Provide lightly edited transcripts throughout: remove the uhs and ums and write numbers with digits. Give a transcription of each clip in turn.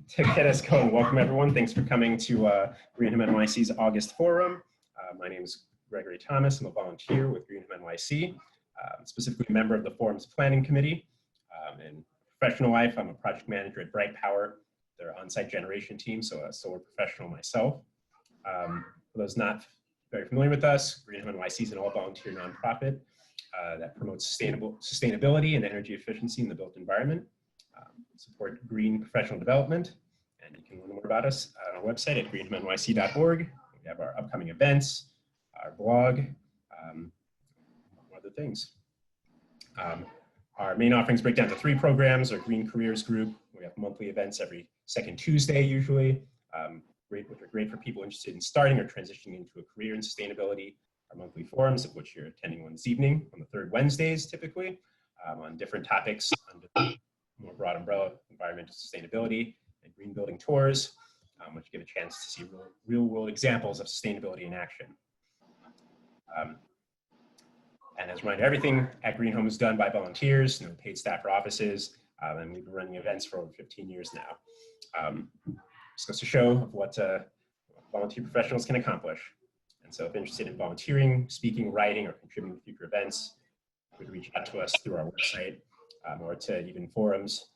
to get us going, welcome everyone. Thanks for coming to Greenham NYC's August Forum. My name is Gregory Thomas. I'm a volunteer with Greenham NYC, specifically a member of the Forum's Planning Committee. In professional life, I'm a project manager at Bright Power, their on-site generation team, so a solar professional myself. For those not very familiar with us, Greenham NYC is an all-volunteer nonprofit that promotes sustainability and energy efficiency in the built environment. Support green professional development, and you can learn more about us on our website at greenhamnyc.org. We have our upcoming events, our blog, other things. Our main offerings break down to 3 programs: our Green Careers Group. We have monthly events every second Tuesday usually, which are great for people interested in starting or transitioning into a career in sustainability. Our monthly forums, of which you're attending one this evening, on the 3rd Wednesdays typically, on different topics under the more broad umbrella of environmental sustainability, and green building tours, which give a chance to see real world examples of sustainability in action. And as a reminder, everything at Green Home is done by volunteers, no paid staff or offices, and we've been running events for over 15 years now. This goes to show what volunteer professionals can accomplish. And so if interested in volunteering, speaking, writing, or contributing to future events, you could reach out to us through our website, or to even forums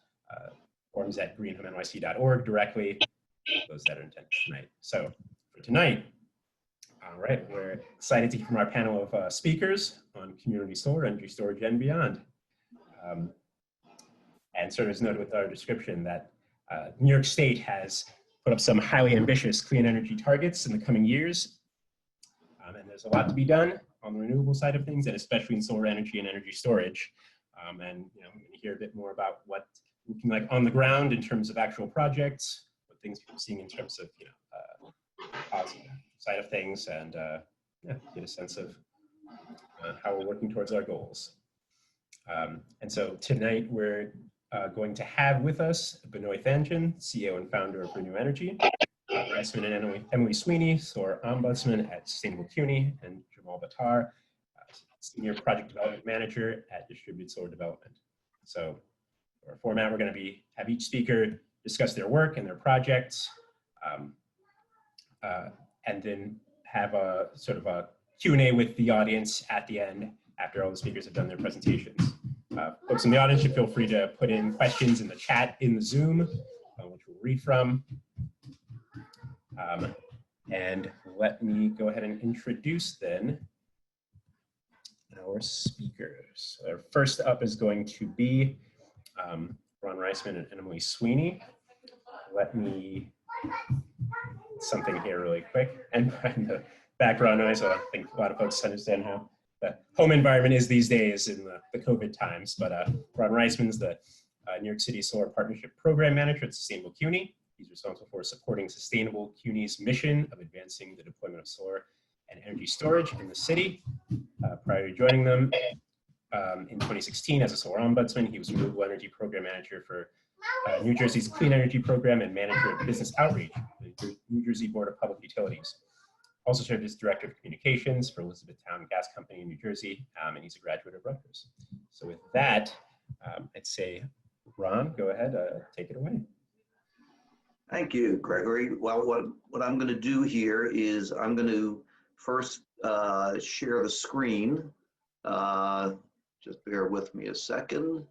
at greenhamnyc.org directly, those that are intended tonight. So for tonight, all right, we're excited to hear from our panel of speakers on community solar, energy storage, and beyond. And sort of as noted with our description that New York State has put up some highly ambitious clean energy targets in the coming years. And there's a lot to be done on the renewable side of things, and especially in solar energy and energy storage. And we're going to hear a bit more about what it's looking like on the ground in terms of actual projects, what things we're seeing in terms of positive side of things, and get a sense of how we're working towards our goals. And so tonight we're going to have with us Benoit Thanjan, CEO and founder of Renew Energy, Reisman and Emily Sweeney, Solar Ombudsman at Sustainable CUNY, and Jamal Battar, Senior Project Development Manager at Distributed Solar Development. So for our format, we're going to have each speaker discuss their work and their projects, and then have a sort of a Q&A with the audience at the end after all the speakers have done their presentations. Folks in the audience should feel free to put in questions in the chat in the Zoom, which we'll read from. And let me go ahead and introduce then our speakers. So first up is going to be Ron Reisman and Emily Sweeney. Let me something here really quick, and the background noise, so I think a lot of folks understand how the home environment is these days in the COVID times. But Ron Reisman's the New York City Solar Partnership Program Manager at Sustainable CUNY. He's responsible for supporting Sustainable CUNY's mission of advancing the deployment of solar and energy storage in the city. Prior to joining them in 2016 as a solar ombudsman, he was renewable energy program manager for New Jersey's Clean Energy Program and manager of business outreach for the New Jersey Board of Public Utilities. Also served as director of communications for Elizabethtown Gas Company in New Jersey, and he's a graduate of Rutgers. So with that, I'd say, Ron, go ahead, take it away. Thank you, Gregory. Well, what I'm going to do here is I'm going to first share the screen. Just bear with me a second.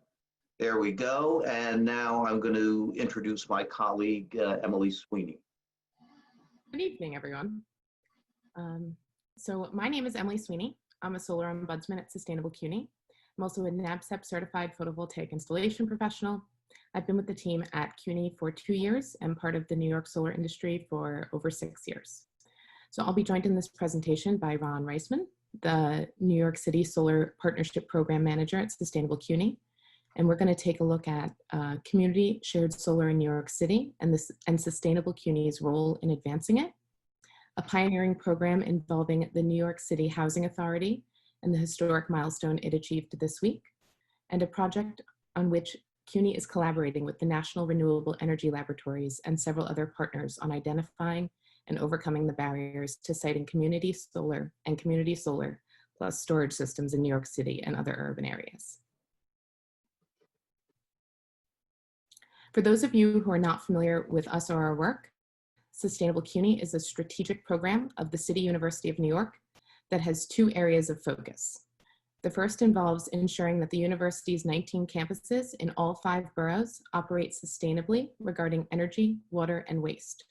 There we go. And now I'm going to introduce my colleague, Emily Sweeney. Good evening, everyone. So my name is Emily Sweeney. I'm a solar ombudsman at Sustainable CUNY. I'm also a NABCEP certified photovoltaic installation professional. I've been with the team at CUNY for 2 years and part of the New York solar industry for over 6 years. So I'll be joined in this presentation by Ron Reisman, the New York City Solar Partnership Program Manager at Sustainable CUNY. And we're going to take a look at community shared solar in New York City and Sustainable CUNY's role in advancing it, a pioneering program involving the New York City Housing Authority and the historic milestone it achieved this week, and a project on which CUNY is collaborating with the National Renewable Energy Laboratories and several other partners on identifying and overcoming the barriers to siting community solar and community solar plus storage systems in New York City and other urban areas. For those of you who are not familiar with us or our work, Sustainable CUNY is a strategic program of the City University of New York that has two areas of focus. The first involves ensuring that the university's 19 campuses in all 5 boroughs operate sustainably regarding energy, water, and waste.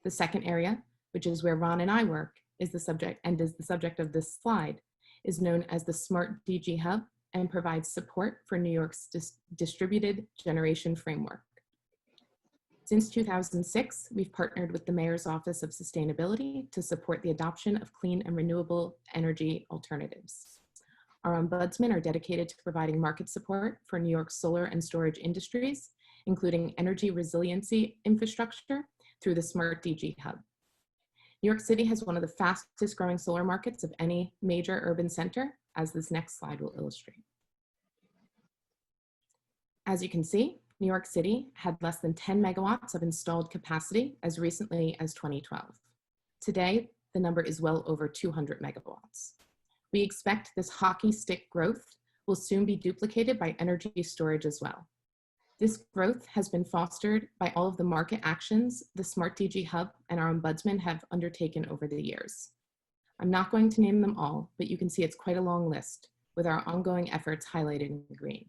The second area, which is where Ron and I work, is the subject of this slide, is known as the Smart DG Hub and provides support for New York's distributed generation framework. Since 2006, we've partnered with the Mayor's Office of Sustainability to support the adoption of clean and renewable energy alternatives. Our ombudsmen are dedicated to providing market support for New York's solar and storage industries, including energy resiliency infrastructure through the Smart DG Hub. New York City has one of the fastest growing solar markets of any major urban center, as this next slide will illustrate. As you can see, New York City had less than 10 megawatts of installed capacity as recently as 2012. Today, the number is well over 200 megawatts. We expect this hockey stick growth will soon be duplicated by energy storage as well. This growth has been fostered by all of the market actions the Smart DG Hub and our ombudsman have undertaken over the years. I'm not going to name them all, but you can see it's quite a long list with our ongoing efforts highlighted in green.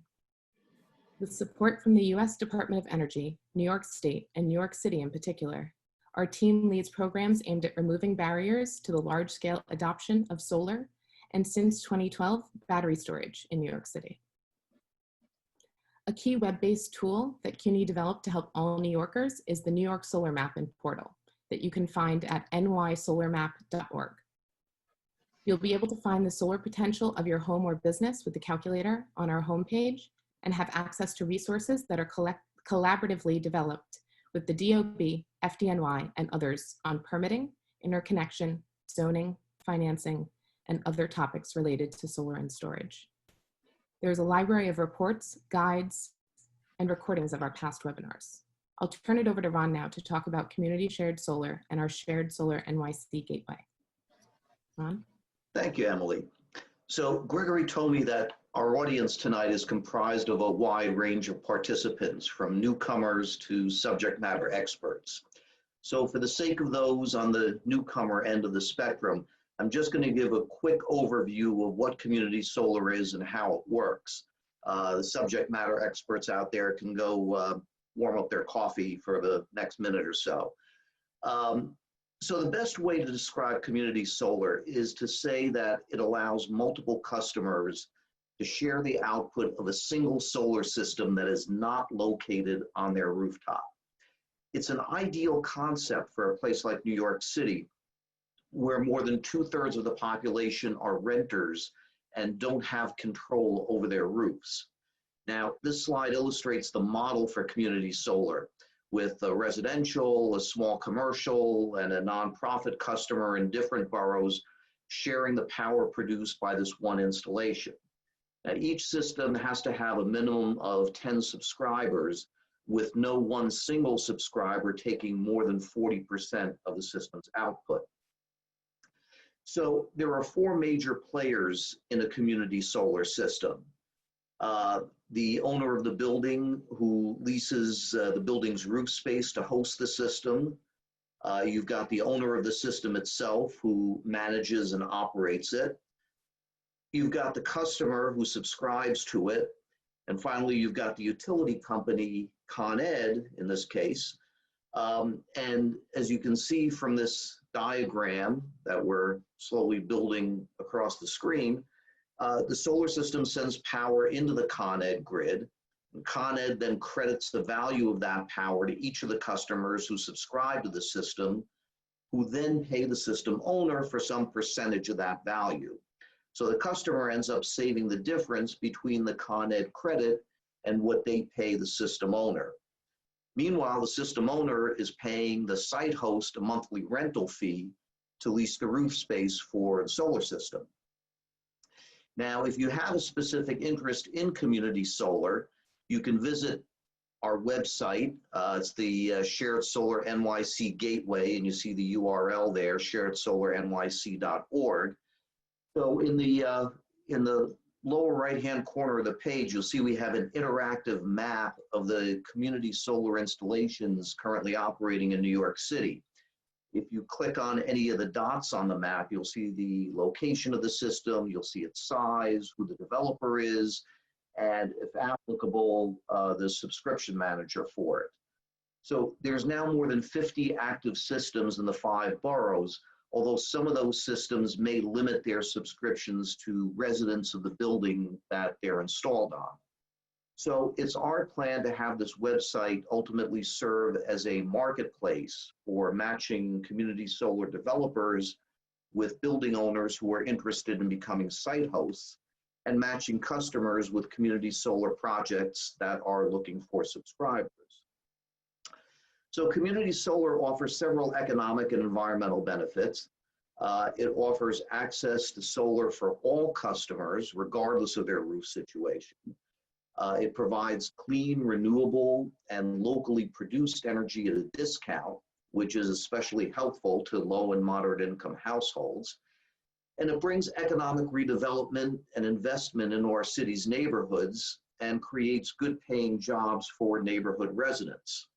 With support from the US Department of Energy, New York State, and New York City in particular, our team leads programs aimed at removing barriers to the large-scale adoption of solar, and since 2012, battery storage in New York City. A key web-based tool that CUNY developed to help all New Yorkers is the New York Solar Map and Portal that you can find at nysolarmap.org. You'll be able to find the solar potential of your home or business with the calculator on our homepage and have access to resources that are collaboratively developed with the DOB, FDNY, and others on permitting, interconnection, zoning, financing, and other topics related to solar and storage. There's a library of reports, guides, and recordings of our past webinars. I'll turn it over to Ron now to talk about community shared solar and our shared solar NYC gateway. Ron? Thank you, Emily. So Gregory told me that our audience tonight is comprised of a wide range of participants, from newcomers to subject matter experts. So for the sake of those on the newcomer end of the spectrum, I'm just going to give a quick overview of what community solar is and how it works. The subject matter experts out there can go warm up their coffee for the next minute or so. So the best way to describe community solar is to say that it allows multiple customers to share the output of a single solar system that is not located on their rooftop. It's an ideal concept for a place like New York City, where more than 2/3 of the population are renters and don't have control over their roofs. Now, this slide illustrates the model for community solar, with a residential, a small commercial, and a nonprofit customer in different boroughs sharing the power produced by this one installation. Now, each system has to have a minimum of 10 subscribers, with no one single subscriber taking more than 40% of the system's output. So there are 4 major players in a community solar system. The owner of the building, who leases the building's roof space to host the system. You've got the owner of the system itself, who manages and operates it. You've got the customer who subscribes to it. And finally, you've got the utility company, Con Ed in this case. And as you can see from this diagram that we're slowly building across the screen, the solar system sends power into the Con Ed grid. And Con Ed then credits the value of that power to each of the customers who subscribe to the system, who then pay the system owner for some percentage of that value. So the customer ends up saving the difference between the Con Ed credit and what they pay the system owner. Meanwhile, the system owner is paying the site host a monthly rental fee to lease the roof space for the solar system. Now, if you have a specific interest in community solar, you can visit our website. It's the Shared Solar NYC Gateway, and you see the URL there, sharedsolarnyc.org. So in the lower right-hand corner of the page, you'll see we have an interactive map of the community solar installations currently operating in New York City. If you click on any of the dots on the map, you'll see the location of the system, you'll see its size, who the developer is, and if applicable, the subscription manager for it. So there's now more than 50 active systems in the 5 boroughs, although some of those systems may limit their subscriptions to residents of the building that they're installed on. So it's our plan to have this website ultimately serve as a marketplace for matching community solar developers with building owners who are interested in becoming site hosts, and matching customers with community solar projects that are looking for subscribers. So community solar offers several economic and environmental benefits. It offers access to solar for all customers, regardless of their roof situation. It provides clean, renewable, and locally produced energy at a discount, which is especially helpful to low and moderate income households. And it brings economic redevelopment and investment into our city's neighborhoods and creates good paying jobs for neighborhood residents.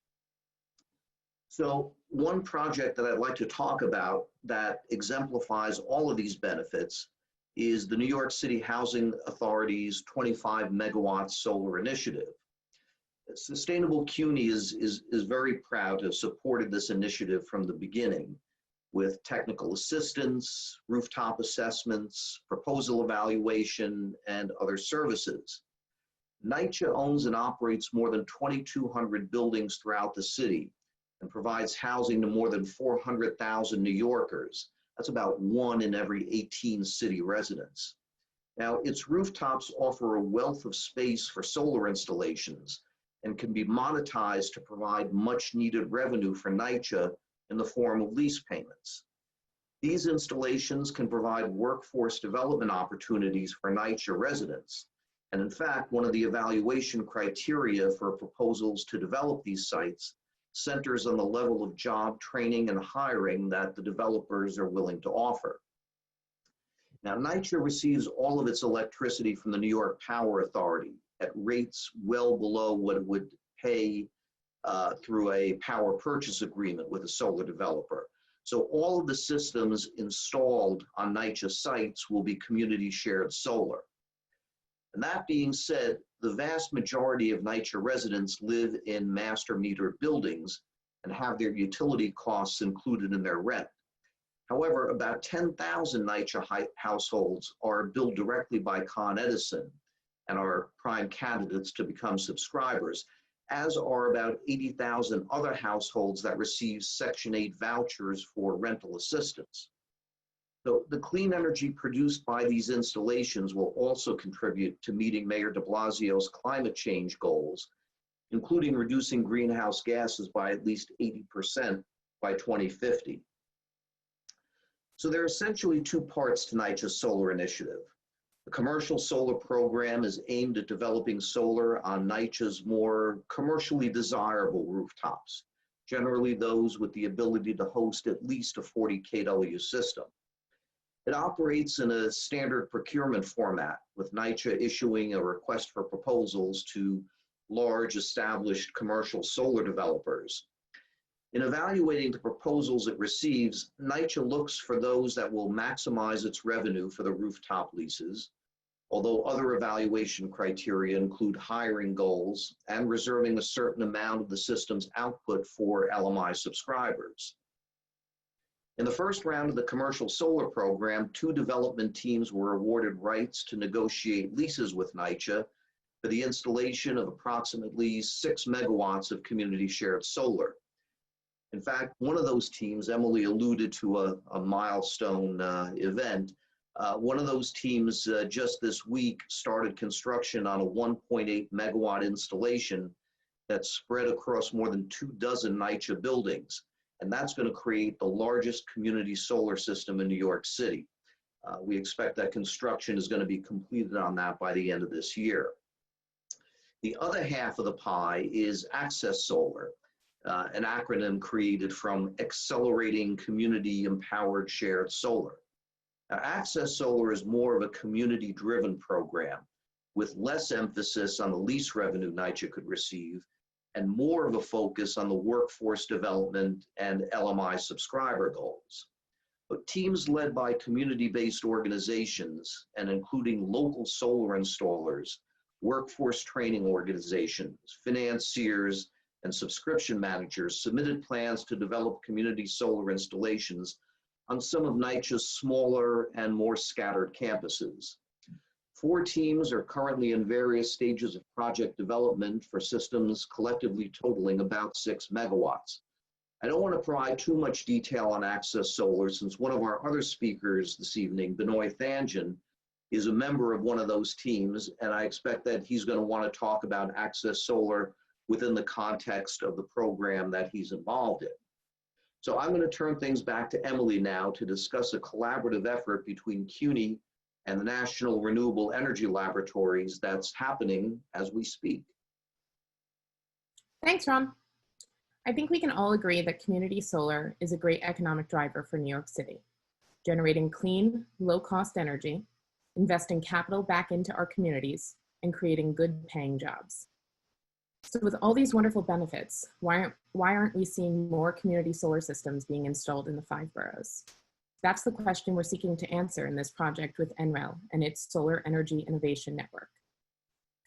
So one project that I'd like to talk about that exemplifies all of these benefits is the New York City Housing Authority's 25 megawatt solar initiative. Sustainable CUNY is very proud to have supported this initiative from the beginning with technical assistance, rooftop assessments, proposal evaluation, and other services. NYCHA owns and operates more than 2,200 buildings throughout the city and provides housing to more than 400,000 New Yorkers. That's about 1 in every 18 city residents. Now, its rooftops offer a wealth of space for solar installations and can be monetized to provide much needed revenue for NYCHA in the form of lease payments. These installations can provide workforce development opportunities for NYCHA residents. And in fact, one of the evaluation criteria for proposals to develop these sites centers on the level of job training and hiring that the developers are willing to offer. Now, NYCHA receives all of its electricity from the New York Power Authority at rates well below what it would pay through a power purchase agreement with a solar developer. So all of the systems installed on NYCHA sites will be community shared solar. And that being said, the vast majority of NYCHA residents live in master metered buildings and have their utility costs included in their rent. However, about 10,000 NYCHA households are billed directly by Con Edison and are prime candidates to become subscribers, as are about 80,000 other households that receive Section 8 vouchers for rental assistance. So the clean energy produced by these installations will also contribute to meeting Mayor de Blasio's climate change goals, including reducing greenhouse gases by at least 80% by 2050. So there are essentially 2 parts to NYCHA's solar initiative. The commercial solar program is aimed at developing solar on NYCHA's more commercially desirable rooftops, generally those with the ability to host at least a 40 kW system. It operates in a standard procurement format, with NYCHA issuing a request for proposals to large established commercial solar developers. In evaluating the proposals it receives, NYCHA looks for those that will maximize its revenue for the rooftop leases, although other evaluation criteria include hiring goals and reserving a certain amount of the system's output for LMI subscribers. In the first round of the commercial solar program, 2 development teams were awarded rights to negotiate leases with NYCHA for the installation of approximately 6 megawatts of community shared solar. In fact, one of those teams, Emily alluded to a milestone event. One of those teams just this week started construction on a 1.8 megawatt installation that's spread across more than 24 NYCHA buildings. And that's going to create the largest community solar system in New York City. We expect that construction is going to be completed on that by the end of this year. The other half of the pie is ACCESSolar, an acronym created from Accelerating Community Empowered Shared Solar. Now, ACCESSolar is more of a community-driven program with less emphasis on the lease revenue NYCHA could receive and more of a focus on the workforce development and LMI subscriber goals. But teams led by community-based organizations and including local solar installers, workforce training organizations, financiers, and subscription managers submitted plans to develop community solar installations on some of NYCHA's smaller and more scattered campuses. 4 teams are currently in various stages of project development for systems collectively totaling about 6 megawatts. I don't want to provide too much detail on ACCESSolar since one of our other speakers this evening, Benoit Thanjan, is a member of one of those teams, and I expect that he's going to want to talk about ACCESSolar within the context of the program that he's involved in. So I'm going to turn things back to Emily now to discuss a collaborative effort between CUNY and the National Renewable Energy Laboratories that's happening as we speak. Thanks, Ron. I think we can all agree that community solar is a great economic driver for New York City, generating clean, low-cost energy, investing capital back into our communities, and creating good-paying jobs. So with all these wonderful benefits, why aren't we seeing more community solar systems being installed in the 5 boroughs? That's the question we're seeking to answer in this project with NREL and its Solar Energy Innovation Network.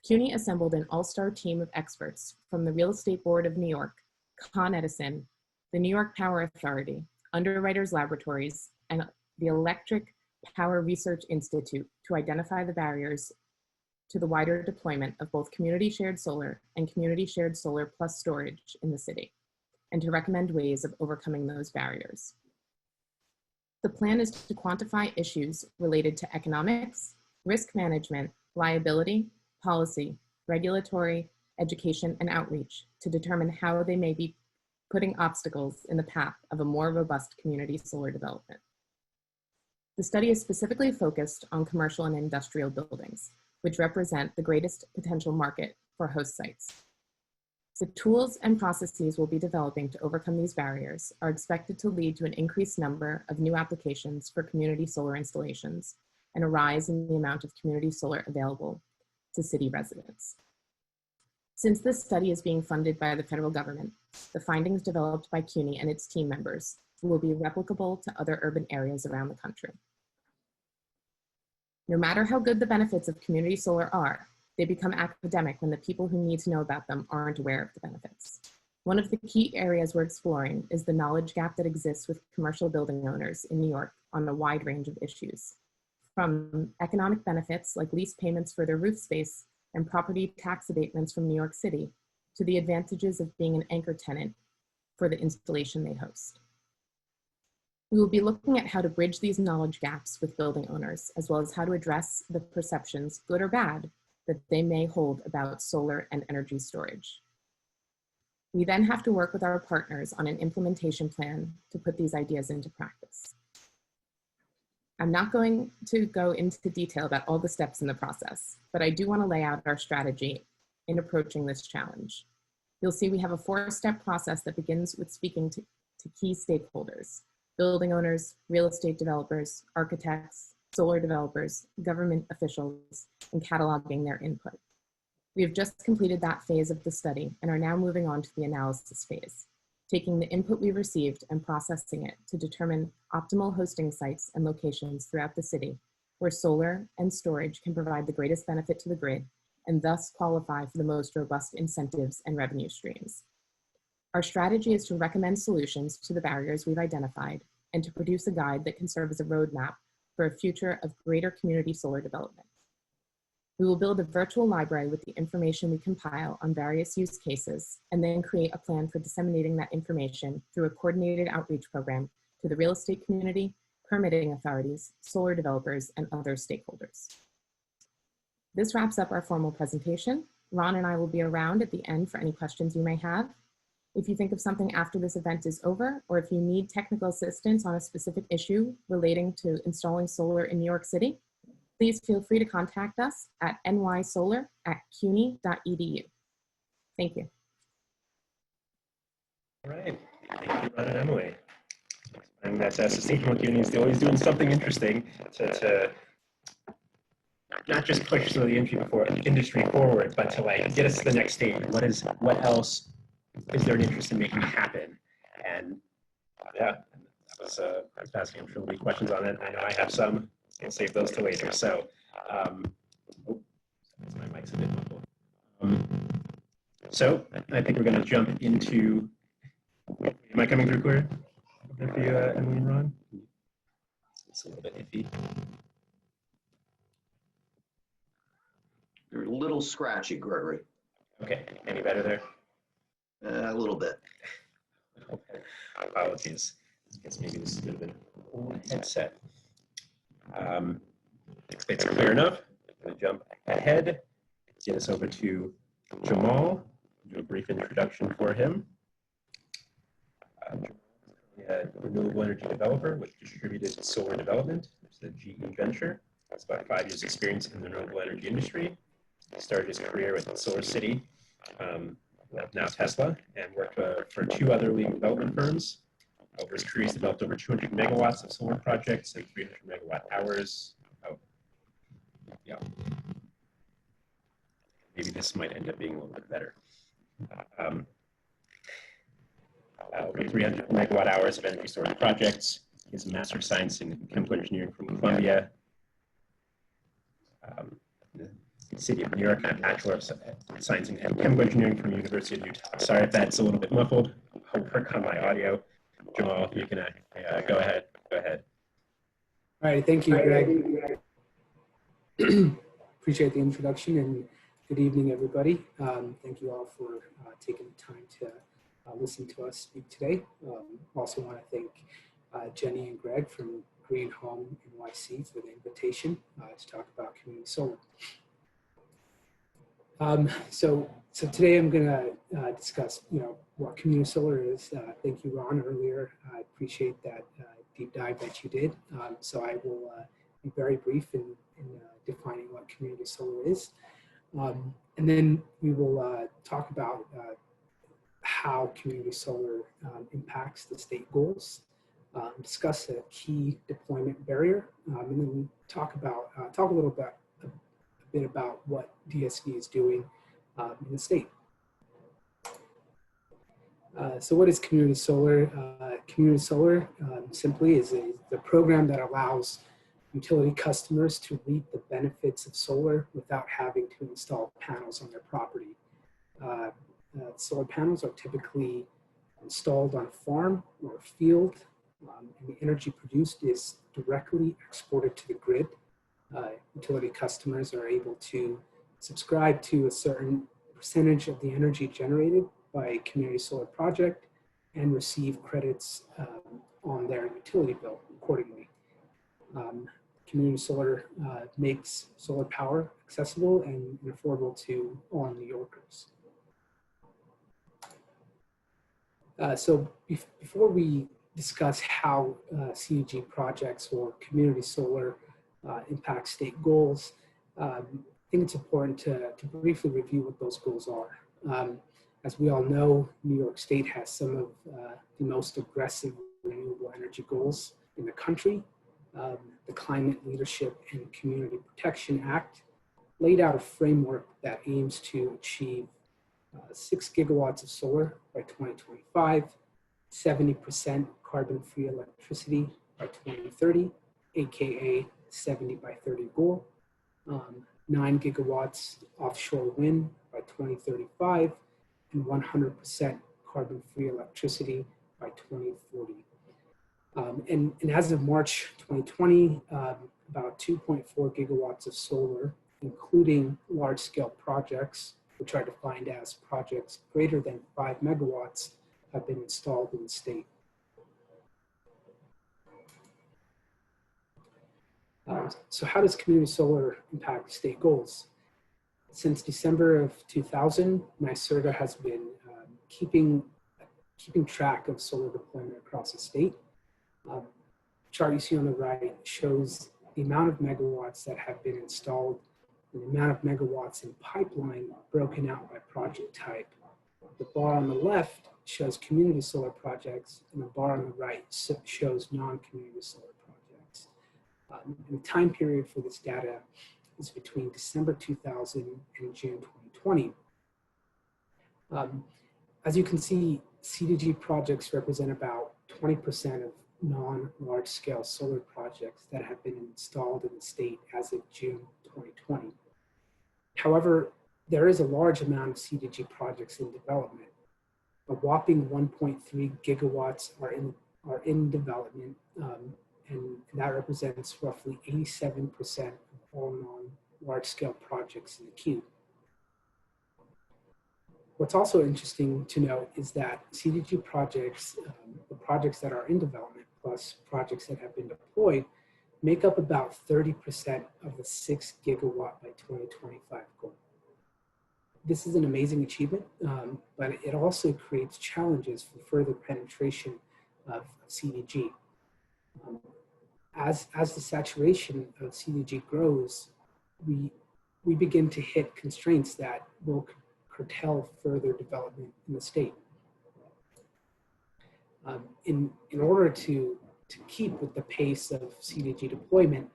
CUNY assembled an all-star team of experts from the Real Estate Board of New York, Con Edison, the New York Power Authority, Underwriters Laboratories, and the Electric Power Research Institute to identify the barriers to the wider deployment of both community shared solar and community shared solar plus storage in the city, and to recommend ways of overcoming those barriers. The plan is to quantify issues related to economics, risk management, liability, policy, regulatory, education, and outreach to determine how they may be putting obstacles in the path of a more robust community solar development. The study is specifically focused on commercial and industrial buildings, which represent the greatest potential market for host sites. The tools and processes we'll be developing to overcome these barriers are expected to lead to an increased number of new applications for community solar installations and a rise in the amount of community solar available to city residents. Since this study is being funded by the federal government, the findings developed by CUNY and its team members will be replicable to other urban areas around the country. No matter how good the benefits of community solar are, they become academic when the people who need to know about them aren't aware of the benefits. One of the key areas we're exploring is the knowledge gap that exists with commercial building owners in New York on a wide range of issues, from economic benefits like lease payments for their roof space and property tax abatements from New York City, to the advantages of being an anchor tenant for the installation they host. We will be looking at how to bridge these knowledge gaps with building owners, as well as how to address the perceptions, good or bad, that they may hold about solar and energy storage. We then have to work with our partners on an implementation plan to put these ideas into practice. I'm not going to go into detail about all the steps in the process, but I do want to lay out our strategy in approaching this challenge. You'll see we have a 4-step process that begins with speaking to key stakeholders: building owners, real estate developers, architects, solar developers, government officials, and cataloging their input. We have just completed that phase of the study and are now moving on to the analysis phase, taking the input we received and processing it to determine optimal hosting sites and locations throughout the city where solar and storage can provide the greatest benefit to the grid and thus qualify for the most robust incentives and revenue streams. Our strategy is to recommend solutions to the barriers we've identified and to produce a guide that can serve as a roadmap for a future of greater community solar development. We will build a virtual library with the information we compile on various use cases and then create a plan for disseminating that information through a coordinated outreach program to the real estate community, permitting authorities, solar developers, and other stakeholders. This wraps up our formal presentation. Ron and I will be around at the end for any questions you may have. If you think of something after this event is over, or if you need technical assistance on a specific issue relating to installing solar in New York City, please feel free to contact us at nysolar@cuny.edu. Thank you. All right, thank you, Ron and Emily. that Sustainable CUNY is always doing something interesting to not just push the industry forward, but to like get us to the next stage. What else is there an interest in making happen? And yeah, that was fascinating. I'm sure there'll be questions on it. I know I have some. I'll save those to later. So, my mic's a bit muffled. So I think we're going to jump into. Am I coming through clear? For you, Emily and Ron? It's a little bit iffy. You're a little scratchy, Gregory. Okay, any better there? A little bit. Okay, apologies. I guess maybe this is a bit of an old headset. If it's clear enough, I'm going to jump ahead, get us over to Jamal, do a brief introduction for him. A renewable energy developer with distributed solar development. It's a GE venture. It's about 5 years experience in the renewable energy industry. He started his career with Solar City, now Tesla, and worked for 2 other leading development firms. Over his career, he's developed over 200 megawatts of solar projects and 300 megawatt hours. Oh, yeah. Maybe this might end up being a little bit better. Over 300 megawatt hours of energy storage projects. He has a Master of Science in Chemical Engineering from Columbia. The City of New York, and a Bachelor of Science in Chemical Engineering from the University of Utah. Sorry if that's a little bit muffled. I'll work on my audio. Jamal, if you can go ahead. Go ahead. All right, thank you, Greg. Appreciate the introduction and good evening, everybody. Thank you all for taking the time to listen to us speak today. Also want to thank Jenny and Greg from Green Home NYC for the invitation to talk about community solar. So today I'm going to discuss, what community solar is. Thank you, Ron, earlier. I appreciate that deep dive that you did. So I will be very brief in defining what community solar is. And then we will talk about how community solar impacts the state goals, discuss a key deployment barrier, and then talk a little bit about what DSV is doing in the state. So what is community solar? Community solar simply is the program that allows utility customers to reap the benefits of solar without having to install panels on their property. Solar panels are typically installed on a farm or a field, and the energy produced is directly exported to the grid. Utility customers are able to subscribe to a certain percentage of the energy generated by a community solar project and receive credits on their utility bill accordingly. Community solar makes solar power accessible and affordable to all New Yorkers. So before we discuss how CUG projects or community solar impact state goals, I think it's important to briefly review what those goals are. As we all know, New York State has some of the most aggressive renewable energy goals in the country. The Climate Leadership and Community Protection Act laid out a framework that aims to achieve 6 gigawatts of solar by 2025, 70% carbon-free electricity by 2030, aka 70 by 30 goal, 9 gigawatts offshore wind by 2035, and 100% carbon-free electricity by 2040. And as of March 2020, about 2.4 gigawatts of solar, including large-scale projects, which are defined as projects greater than 5 megawatts, have been installed in the state. So how does community solar impact state goals? Since December of 2000, NYCHA has been keeping track of solar deployment across the state. The chart you see on the right shows the amount of megawatts that have been installed and the amount of megawatts in pipeline broken out by project type. The bar on the left shows community solar projects, and the bar on the right shows non-community solar projects. And the time period for this data is between December 2000 and June 2020. As you can see, CDG projects represent about 20% of non-large scale solar projects that have been installed in the state as of June 2020. However, there is a large amount of CDG projects in development. A whopping 1.3 gigawatts are in development, and that represents roughly 87% of all non-large scale projects in the queue. What's also interesting to note is that CDG projects, the projects that are in development plus projects that have been deployed, make up about 30% of the 6 gigawatt by 2025 goal. This is an amazing achievement, but it also creates challenges for further penetration of CDG. As the saturation of CDG grows, we begin to hit constraints that will curtail further development in the state. In order to keep with the pace of CDG deployment,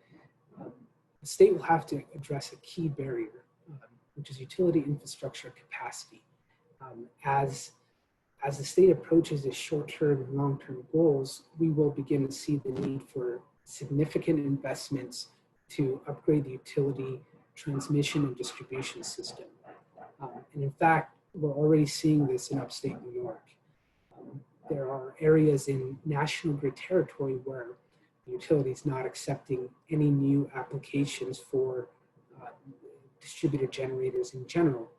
the state will have to address a key barrier, which is utility infrastructure capacity. As the state approaches its short-term and long-term goals, we will begin to see the need for significant investments to upgrade the utility, transmission, and distribution system. And in fact, we're already seeing this in upstate New York. There are areas in national grid territory where the utility is not accepting any new applications for distributed generators in general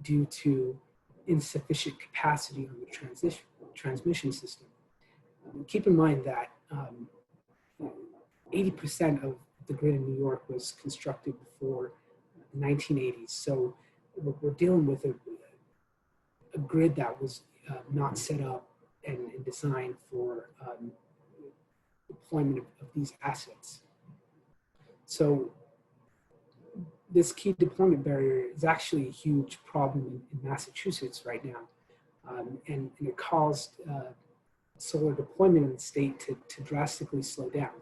due to insufficient capacity on the transmission system. Keep in mind that 80% of the grid in New York was constructed before the 1980s. So we're dealing with a grid that was not set up and designed for deployment of these assets. So this key deployment barrier is actually a huge problem in Massachusetts right now. And it caused solar deployment in the state to drastically slow down.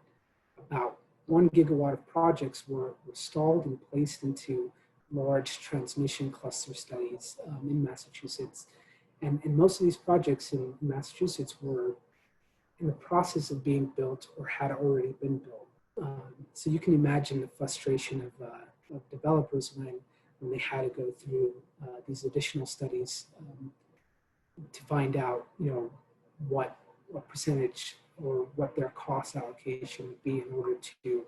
About 1 gigawatt of projects were stalled and placed into large transmission cluster studies in Massachusetts. And most of these projects in Massachusetts were in the process of being built or had already been built. So you can imagine the frustration of developers when they had to go through these additional studies to find out, what percentage or what their cost allocation would be in order to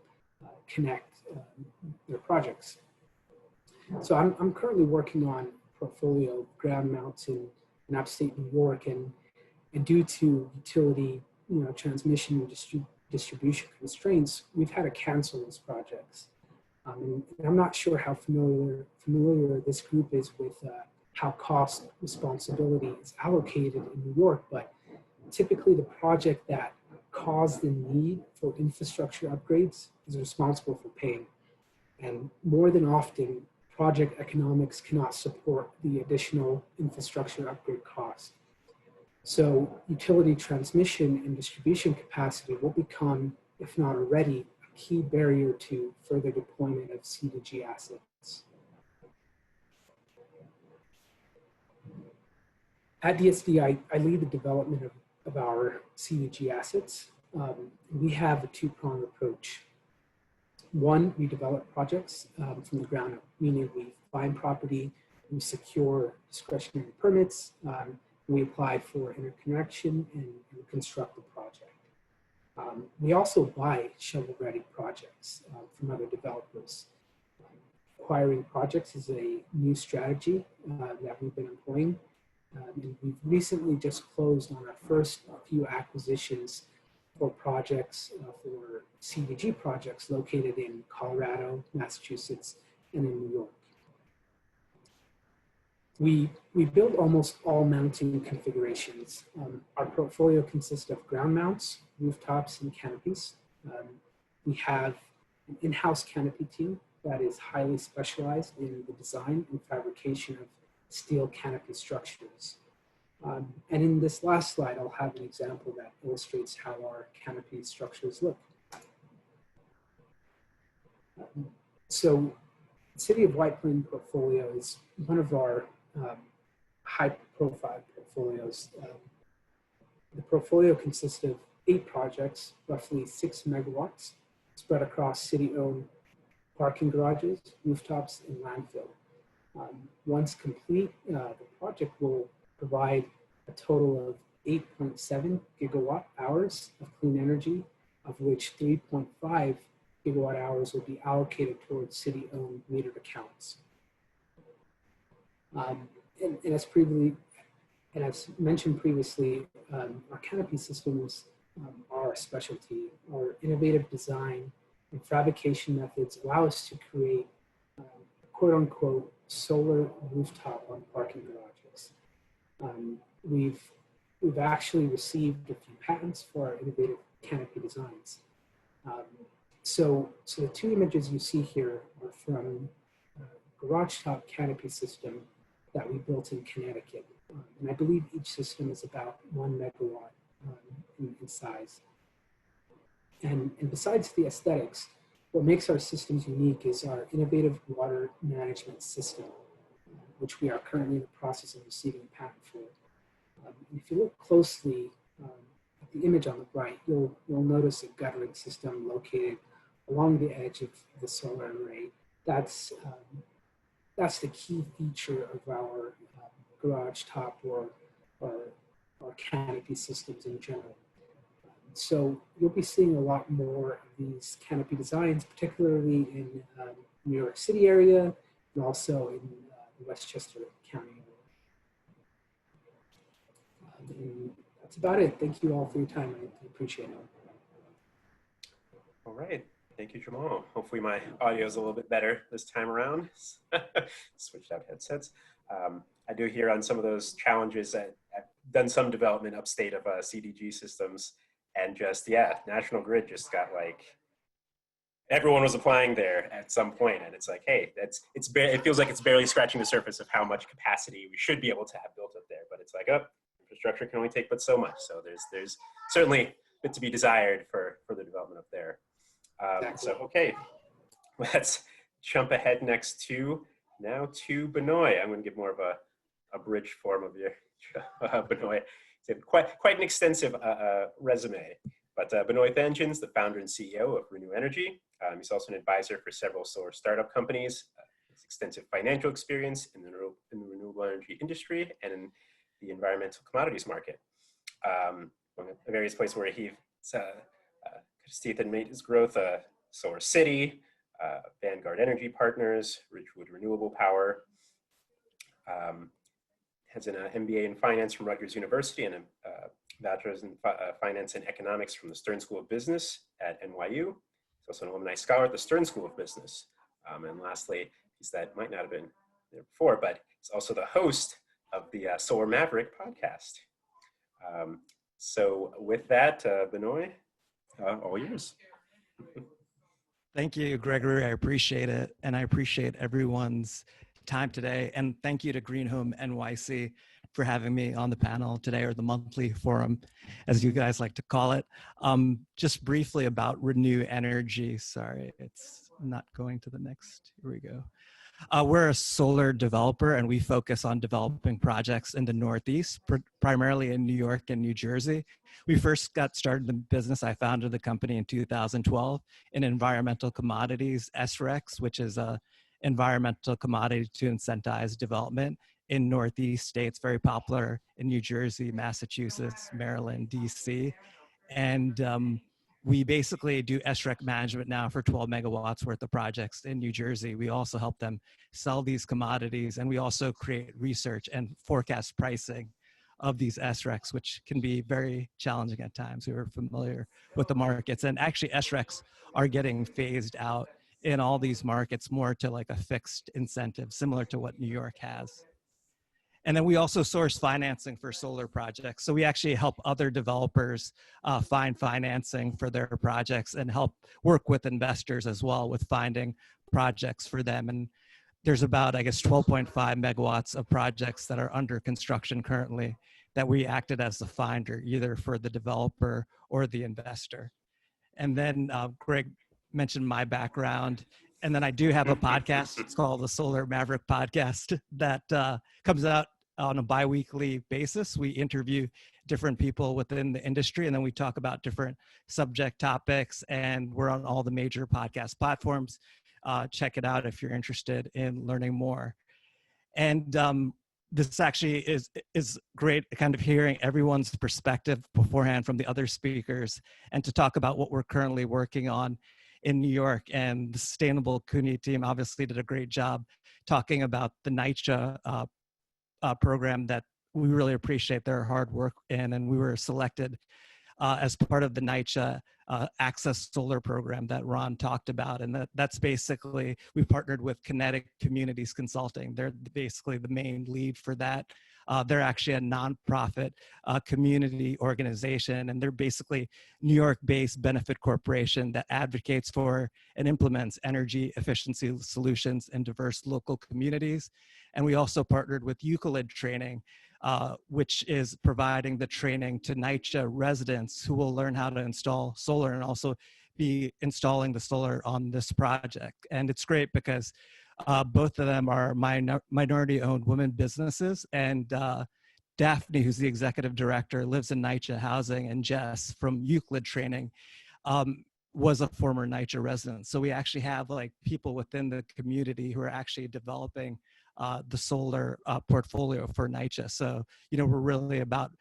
connect their projects. So I'm currently working on a portfolio of ground mounts in upstate New York, and due to utility, transmission and distribution constraints, we've had to cancel those projects. And I'm not sure how familiar this group is with how cost responsibility is allocated in New York, but typically the project that caused the need for infrastructure upgrades is responsible for paying. And more than often, project economics cannot support the additional infrastructure upgrade cost. So utility transmission and distribution capacity will become, if not already, a key barrier to further deployment of CDG assets. At DSD, I lead the development of our CDG assets. We have a two-pronged approach. One, we develop projects from the ground up, meaning we find property, we secure discretionary permits, we apply for interconnection and construct the project. We also buy shovel-ready projects from other developers. Acquiring projects is a new strategy that we've been employing. And we've recently just closed on our first few acquisitions for projects, for CDG projects located in Colorado, Massachusetts, and in New York. We build almost all mounting configurations. Our portfolio consists of ground mounts, rooftops, and canopies. We have an in-house canopy team that is highly specialized in the design and fabrication of steel canopy structures. And in this last slide, I'll have an example that illustrates how our canopy structures look. So the City of White Plains portfolio is one of our high-profile portfolios. The portfolio consists of 8 projects, roughly 6 megawatts, spread across city-owned parking garages, rooftops, and landfill. Once complete, the project will provide a total of 8.7 gigawatt hours of clean energy, of which 3.5 gigawatt hours will be allocated towards city-owned metered accounts. And as mentioned previously, our canopy systems are a specialty. Our innovative design and fabrication methods allow us to create quote-unquote solar rooftop on parking garages. We've actually received a few patents for our innovative canopy designs. So the 2 images you see here are from a garage top canopy system that we built in Connecticut. And I believe each system is about 1 megawatt in size. And besides the aesthetics, what makes our systems unique is our innovative water management system, which we are currently in the process of receiving a patent for. And if you look closely at the image on the right, you'll notice a guttering system located along the edge of the solar array. That's the key feature of our garage top or canopy systems in general. So you'll be seeing a lot more of these canopy designs, particularly in the New York City area and also in the Westchester County area. And that's about it. Thank you all for your time. I appreciate it. All right. Thank you, Jamal. Hopefully my audio is a little bit better this time around. Switched out headsets. I do hear on some of those challenges that I've done some development upstate of CDG systems, and just, yeah, National Grid just got like, everyone was applying there at some point, and it's like, hey, it feels like it's barely scratching the surface of how much capacity we should be able to have built up there, but it's like, oh, infrastructure can only take but so much. So there's certainly a bit to be desired for the development up there. Exactly. So, okay, let's jump ahead next now to Benoit. I'm going to give more of a bridge form of your Benoit. It's quite an extensive resume, but Benoit Thangens, the founder and CEO of Renew Energy. He's also an advisor for several solar startup companies. His extensive financial experience in the renewable energy industry and in the environmental commodities market. One of the various places where he's teeth and made his growth, Solar City, Vanguard Energy Partners, Ridgewood Renewable Power, has an MBA in finance from Rutgers University and a bachelor's in finance and economics from the Stern School of Business at NYU. He's also an alumni scholar at the Stern School of Business. And lastly, that might not have been there before, but he's also the host of the Solar MAVERICK podcast. So with that, Benoit, all yours. Thank you, Gregory. I appreciate it. And I appreciate everyone's time today. And thank you to Green Home NYC for having me on the panel today, or the monthly forum, as you guys like to call it. Just briefly about Renew Energy. Sorry, it's not going to the next. Here we go. We're a solar developer, and we focus on developing projects in the Northeast, primarily in New York and New Jersey. We first got started in business. I founded the company in 2012 in environmental commodities, SREX, which is a environmental commodity to incentivize development in Northeast states, very popular in New Jersey, Massachusetts, Maryland, DC. And we basically do SREC management now for 12 megawatts worth of projects in New Jersey. We also help them sell these commodities, and we also create research and forecast pricing of these SRECs, which can be very challenging at times. We were familiar with the markets, and actually SRECs are getting phased out in all these markets more to like a fixed incentive, similar to what New York has. And then we also source financing for solar projects. So we actually help other developers find financing for their projects and help work with investors as well with finding projects for them. And there's about, I guess, 12.5 megawatts of projects that are under construction currently that we acted as the finder, either for the developer or the investor. And then Greg mentioned my background. And then I do have a podcast. It's called the Solar Maverick Podcast that comes out on a bi-weekly basis. We interview different people within the industry, and then we talk about different subject topics, and we're on all the major podcast platforms. Check it out if you're interested in learning more. And this actually is great, kind of hearing everyone's perspective beforehand from the other speakers, and to talk about what we're currently working on in New York. And the Sustainable CUNY team obviously did a great job talking about the NYCHA program that we really appreciate their hard work in, and we were selected as part of the NYCHA ACCESSolar program that Ron talked about. And that's basically, we partnered with Kinetic Communities Consulting. They're basically the main lead for that. They're actually a nonprofit community organization, and they're basically New York-based benefit corporation that advocates for and implements energy efficiency solutions in diverse local communities. And we also partnered with Euclid Training, which is providing the training to NYCHA residents who will learn how to install solar and also be installing the solar on this project. And it's great because both of them are minority-owned women businesses, and Daphne, who's the executive director, lives in NYCHA housing, and Jess from Euclid Training was a former NYCHA resident. So we actually have like people within the community who are actually developing the solar portfolio for NYCHA. So, you know, we're really about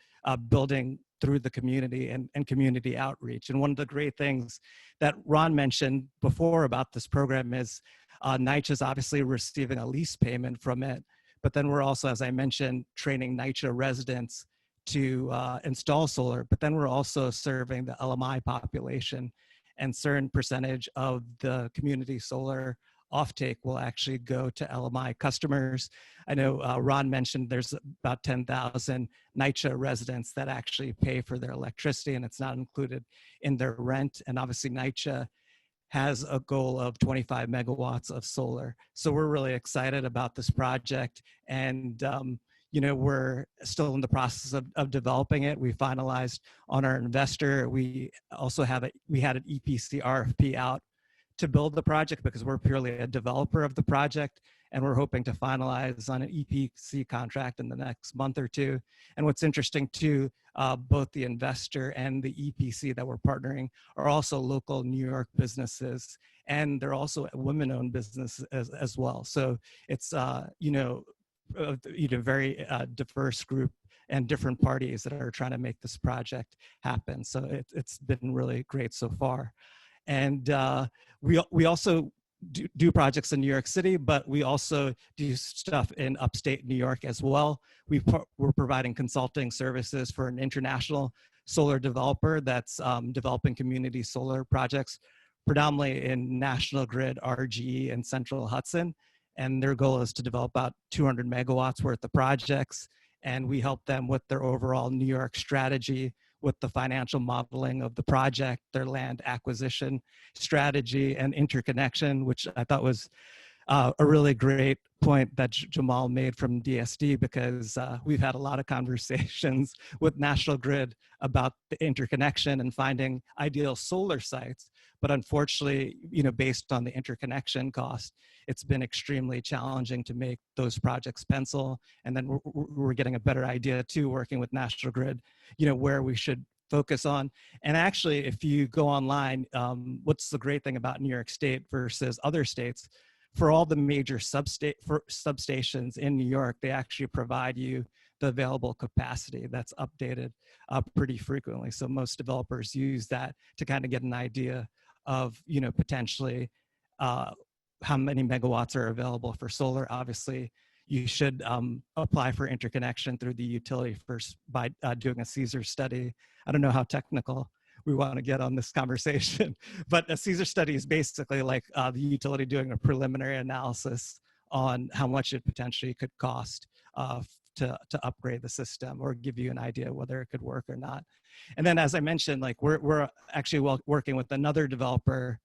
building through the community and community outreach. And one of the great things that Ron mentioned before about this program is NYCHA is obviously receiving a lease payment from it, but then we're also, as I mentioned, training NYCHA residents to install solar, but then we're also serving the LMI population, and certain percentage of the community solar offtake will actually go to LMI customers. I know Ron mentioned there's about 10,000 NYCHA residents that actually pay for their electricity, and it's not included in their rent. And obviously NYCHA has a goal of 25 megawatts of solar. So we're really excited about this project. And you know, we're still in the process of developing it. We finalized on our investor. We also have we had an EPC RFP out to build the project because we're purely a developer of the project, and we're hoping to finalize on an EPC contract in the next month or two. And what's interesting too, both the investor and the EPC that we're partnering are also local New York businesses, and they're also a women-owned business as well. So it's you know, very diverse group and different parties that are trying to make this project happen. So it's been really great so far. And we also do projects in New York City, but we also do stuff in upstate New York as well. We're providing consulting services for an international solar developer that's developing community solar projects, predominantly in National Grid, RGE, and Central Hudson. And their goal is to develop about 200 megawatts worth of projects. And we help them with their overall New York strategy, with the financial modeling of the project, their land acquisition strategy, and interconnection, which I thought was a really great point that Jamal made from DSD, because we've had a lot of conversations with National Grid about the interconnection and finding ideal solar sites. But unfortunately, you know, based on the interconnection cost, it's been extremely challenging to make those projects pencil. And then we're getting a better idea too, working with National Grid, you know, where we should focus on. And actually, if you go online, what's the great thing about New York State versus other states? For all the major substations in New York, they actually provide you the available capacity that's updated pretty frequently. So most developers use that to kind of get an idea of, you know, potentially how many megawatts are available for solar. Obviously, you should apply for interconnection through the utility first by doing a CESAR study. I don't know how technical we want to get on this conversation, but a CESAR study is basically like the utility doing a preliminary analysis on how much it potentially could cost to upgrade the system, or give you an idea whether it could work or not. And then, as I mentioned, like we're actually working with another developer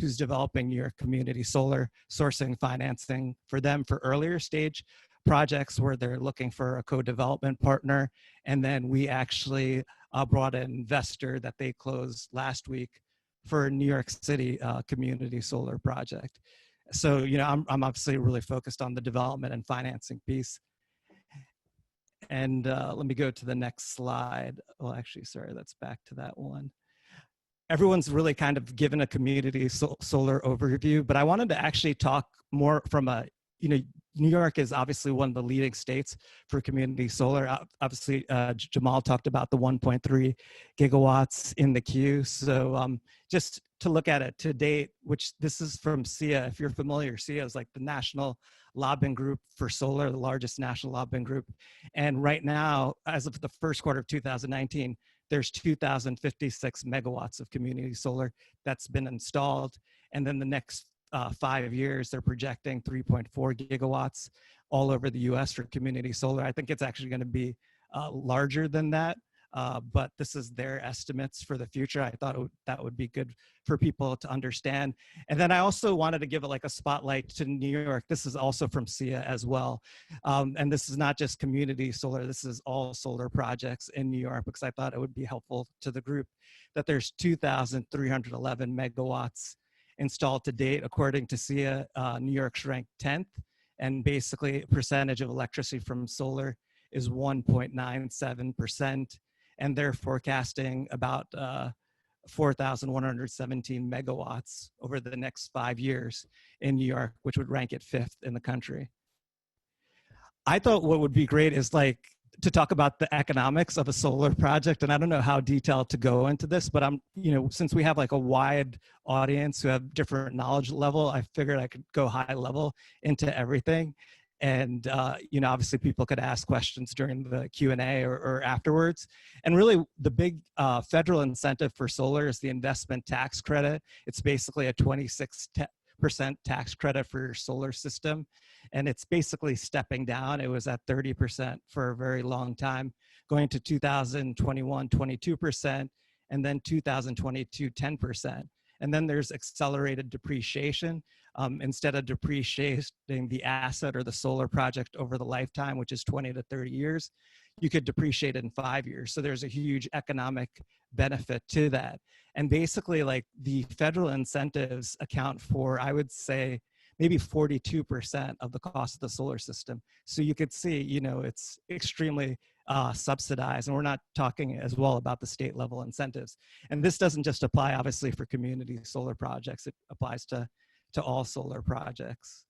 who's developing New York community solar, sourcing financing for them for earlier stage projects where they're looking for a co-development partner. And then we actually brought an investor that they closed last week for a New York City community solar project. So, you know, I'm obviously really focused on the development and financing piece. And let me go to the next slide. Well, actually, sorry, that's back to that one. Everyone's really kind of given a community solar overview, but I wanted to actually talk more from a, you know, New York is obviously one of the leading states for community solar. Obviously, Jamal talked about the 1.3 gigawatts in the queue. So just to look at it to date, which this is from CEA, if you're familiar, CEA is like the national lobbying group for solar, the largest national lobbying group. And right now, as of the first quarter of 2019, there's 2,056 megawatts of community solar that's been installed. And then the next 5 years, they're projecting 3.4 gigawatts all over the US for community solar. I think it's actually going to be larger than that, but this is their estimates for the future. I thought that would be good for people to understand. And then I also wanted to give it like a spotlight to New York. This is also from CEA as well. And this is not just community solar, this is all solar projects in New York, because I thought it would be helpful to the group that there's 2,311 megawatts installed to date. According to CEA, New York's ranked 10th, and basically percentage of electricity from solar is 1.97%, and they're forecasting about 4,117 megawatts over the next 5 years in New York, which would rank it 5th in the country. I thought what would be great is like to talk about the economics of a solar project. And I don't know how detailed to go into this, but you know, since we have like a wide audience who have different knowledge level, I figured I could go high level into everything. And, you know, obviously people could ask questions during the Q&A or afterwards. And really the big federal incentive for solar is the investment tax credit. It's basically a 26% tax credit for your solar system. And it's basically stepping down. It was at 30% for a very long time, going to 2021, 22%, and then 2022, 10%. And then there's accelerated depreciation. Instead of depreciating the asset or the solar project over the lifetime, which is 20 to 30 years, you could depreciate it in 5 years. So there's a huge economic benefit to that. And basically, like the federal incentives account for, I would say, maybe 42% of the cost of the solar system. So you could see, you know, it's extremely subsidized, and we're not talking as well about the state level incentives. And this doesn't just apply, obviously, for community solar projects. It applies to all solar projects.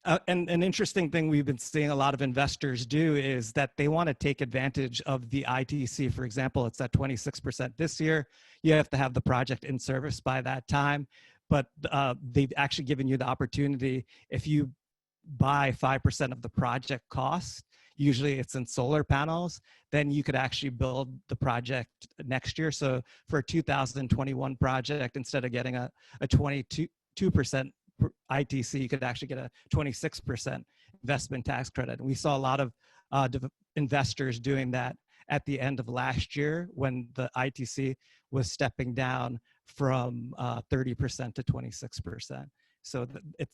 And an interesting thing we've been seeing a lot of investors do is that they want to take advantage of the ITC. For example, it's at 26% this year. You have to have the project in service by that time. But they've actually given you the opportunity, if you buy 5% of the project cost, usually it's in solar panels, then you could actually build the project next year. So for a 2021 project, instead of getting a 22% ITC, you could actually get a 26% investment tax credit. And we saw a lot of investors doing that at the end of last year when the ITC was stepping down from 30% to 26%. So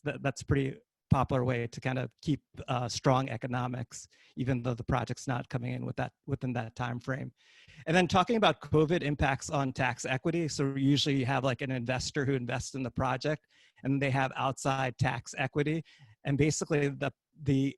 that's pretty popular way to kind of keep strong economics, even though the project's not coming in within that time frame. And then talking about COVID impacts on tax equity. So usually you have like an investor who invests in the project and they have outside tax equity. And basically the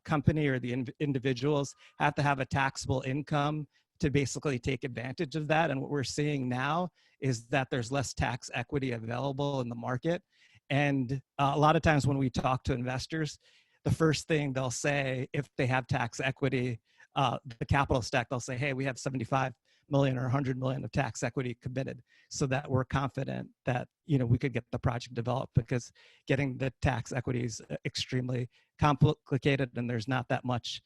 company or the individuals have to have a taxable income to basically take advantage of that. And what we're seeing now is that there's less tax equity available in the market. And a lot of times when we talk to investors, the first thing they'll say, if they have tax equity, the capital stack, they'll say, hey, we have 75 million or 100 million of tax equity committed, so that we're confident that, you know, we could get the project developed, because getting the tax equity is extremely complicated and there's not that much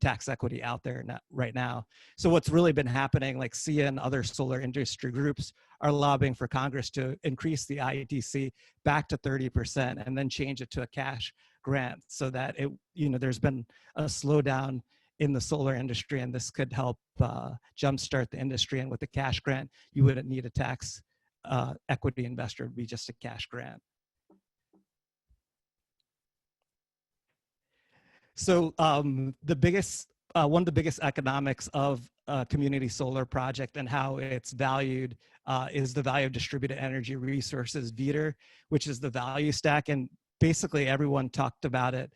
tax equity out there right now. So what's really been happening, like CEA and other solar industry groups are lobbying for Congress to increase the ITC back to 30% and then change it to a cash grant, so that it, you know, there's been a slowdown in the solar industry, and this could help jumpstart the industry. And with the cash grant, you wouldn't need a tax equity investor; it would be just a cash grant. So one of the biggest economics of a community solar project and how it's valued is the value of distributed energy resources, VDER, which is the value stack. And basically everyone talked about it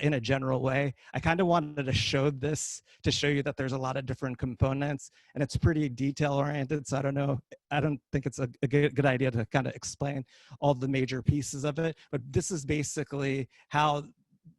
in a general way. I kind of wanted to show this to show you that there's a lot of different components and it's pretty detail oriented. So I don't think it's a good idea to kind of explain all the major pieces of it, but this is basically how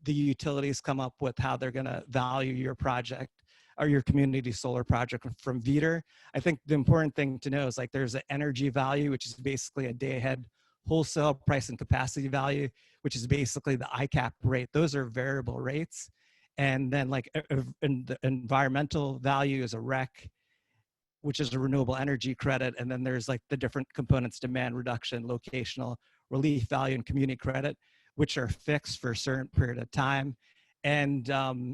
the utilities come up with how they're going to value your project or your community solar project from VDER. I think the important thing to know is like there's an energy value, which is basically a day ahead wholesale price and capacity value, which is basically the ICAP rate. Those are variable rates. And then like the environmental value is a REC, which is a renewable energy credit. And then there's like the different components, demand reduction, locational relief value, and community credit, which are fixed for a certain period of time. And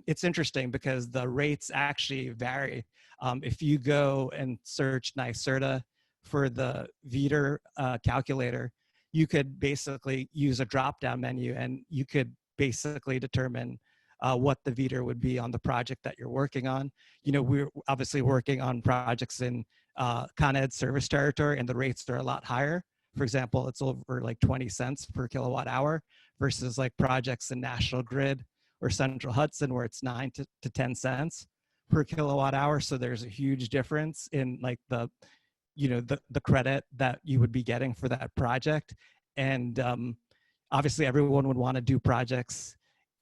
it's interesting because the rates actually vary. If you go and search NYCHA for the VDER calculator, you could basically use a drop-down menu and you could basically determine what the VDER would be on the project that you're working on. You know, we're obviously working on projects in Con Ed service territory and the rates are a lot higher. For example, it's over like 20 cents per kilowatt hour versus like projects in National Grid or Central Hudson where it's 9 to 10 cents per kilowatt hour. So there's a huge difference in like the credit that you would be getting for that project. And obviously everyone would want to do projects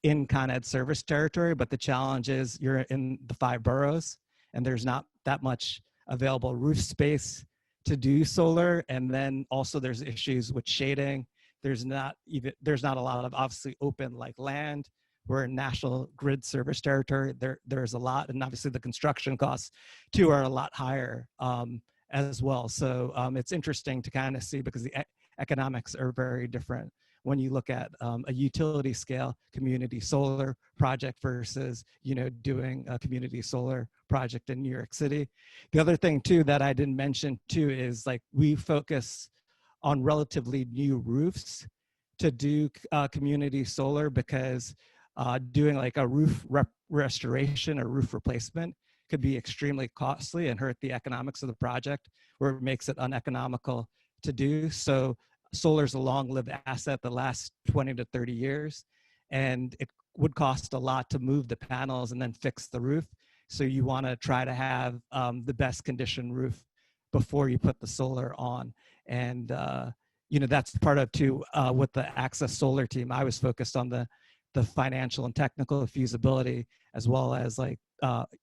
in Con Ed service territory, but the challenge is you're in the 5 boroughs and there's not that much available roof space to do solar. And then also there's issues with shading. There's not a lot of obviously open like land. We're in National Grid service territory. There's a lot, and obviously the construction costs too are a lot higher as well. So it's interesting to kind of see because the economics are very different when you look at a utility scale community solar project versus, you know, doing a community solar project in New York City. The other thing too that I didn't mention too is like we focus on relatively new roofs to do community solar because doing like a roof restoration or roof replacement could be extremely costly and hurt the economics of the project where it makes it uneconomical to do. So solar is a long-lived asset that lasts 20 to 30 years, and it would cost a lot to move the panels and then fix the roof. So you want to try to have the best conditioned roof before you put the solar on. And you know, that's part of too with the ACCESSolar team. I was focused on the financial and technical feasibility, as well as like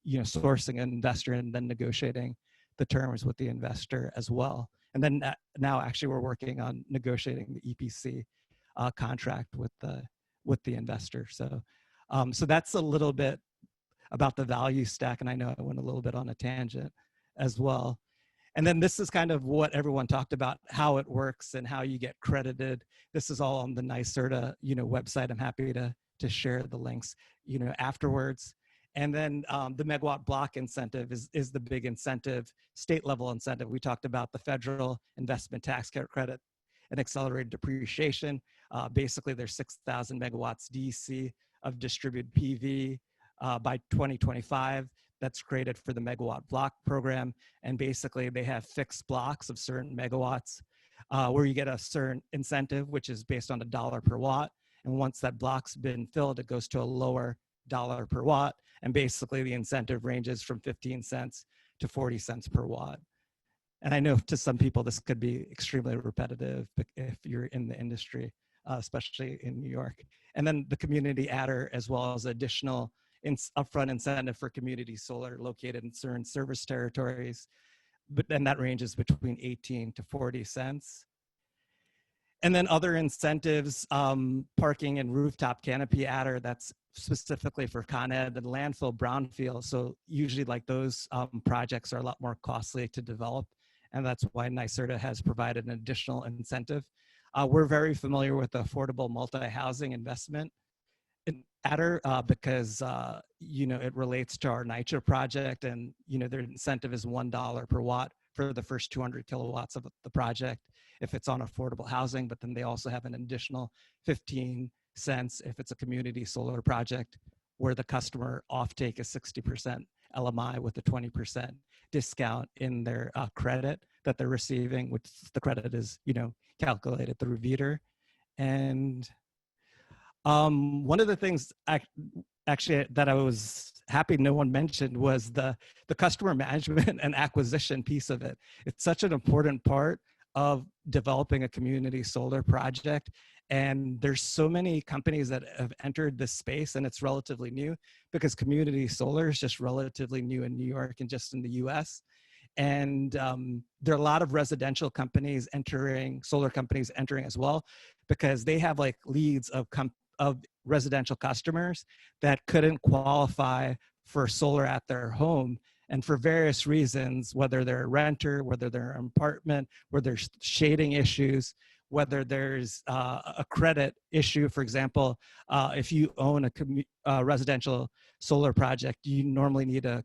you know, sourcing an investor and then negotiating the terms with the investor as well. And then now actually we're working on negotiating the EPC contract with the investor. So so that's a little bit about the value stack, and I know I went a little bit on a tangent as well. And then this is kind of what everyone talked about, how it works and how you get credited. This is all on the NYCHA, you know, website. I'm happy to share the links, you know, afterwards. And then the megawatt block incentive is the big incentive, state level incentive. We talked about the federal investment tax credit and accelerated depreciation. Basically, there's 6,000 megawatts DC of distributed PV by 2025. That's created for the megawatt block program. And basically they have fixed blocks of certain megawatts where you get a certain incentive, which is based on $1 per watt. And once that block's been filled, it goes to a lower $1 per watt. And basically the incentive ranges from 15 cents to 40 cents per watt. And I know to some people, this could be extremely repetitive if you're in the industry, especially in New York. And then the community adder, as well as additional upfront incentive for community solar located in certain service territories, but then that ranges between 18 to 40 cents. And then other incentives, parking and rooftop canopy adder, that's specifically for Con Ed and landfill brownfield. So usually like those projects are a lot more costly to develop. And that's why NYCHA has provided an additional incentive. We're very familiar with the affordable multi-housing investment adder because you know, it relates to our NYCHA project, and you know, their incentive is $1 per watt for the first 200 kilowatts of the project if it's on affordable housing, but then they also have an additional 15 cents if it's a community solar project where the customer offtake is 60% LMI with a 20% discount in their credit that they're receiving, which the credit is, calculated through VDER. And one of the things actually that I was happy no one mentioned was the customer management and acquisition piece of it. It's such an important part of developing a community solar project. And there's so many companies that have entered this space, and it's relatively new because community solar is just relatively new in New York and just in the US. And there are a lot of residential companies entering, solar companies entering as well, because they have like leads of residential customers that couldn't qualify for solar at their home. And for various reasons, whether they're a renter, whether they're an apartment, whether there's shading issues, whether there's a credit issue. For example, if you own a residential solar project, you normally need a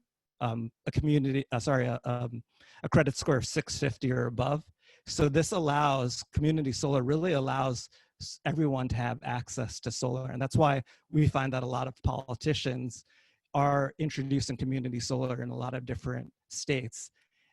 credit score of 650 or above. So this allows, community solar really allows everyone to have access to solar. And that's why we find that a lot of politicians are introducing community solar in a lot of different states.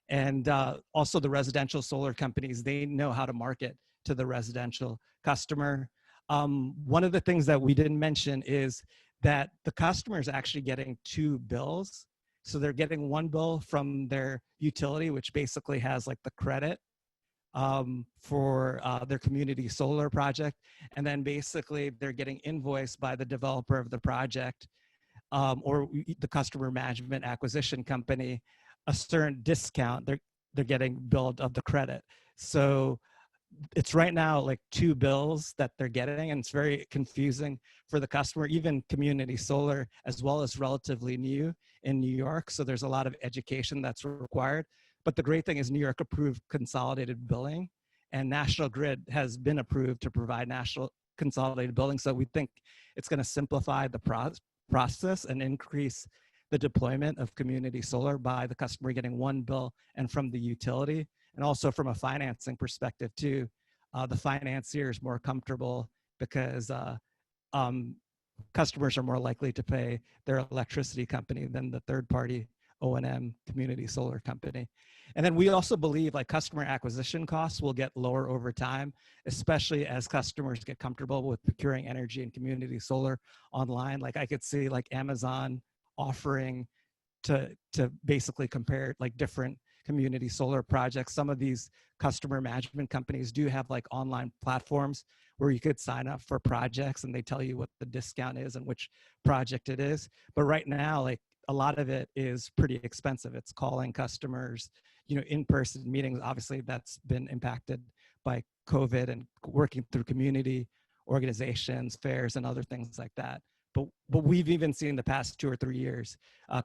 And also the residential solar companies, they know how to market to the residential customer. One of the things that we didn't mention is that the customer is actually getting two bills. So they're getting one bill from their utility, which basically has like the credit for their community solar project. And then basically they're getting invoiced by the developer of the project or the customer management acquisition company, a certain discount they're getting billed of the credit. So it's right now like two bills that they're getting, and it's very confusing for the customer, even community solar, as well as relatively new in New York. So there's a lot of education that's required. But the great thing is New York approved consolidated billing, and National Grid has been approved to provide national consolidated billing. So we think it's going to simplify the process and increase the deployment of community solar by the customer getting one bill and from the utility. And also from a financing perspective too, the financier is more comfortable because customers are more likely to pay their electricity company than the third-party O&M community solar company. And then we also believe like customer acquisition costs will get lower over time, especially as customers get comfortable with procuring energy and community solar online. Like I could see like Amazon offering to basically compare like different community solar projects. Some of these customer management companies do have like online platforms where you could sign up for projects and they tell you what the discount is and which project it is. But right now, like a lot of it is pretty expensive. It's calling customers, in-person meetings. Obviously that's been impacted by COVID and working through community organizations, fairs, and other things like that. But we've even seen the past 2 or 3 years,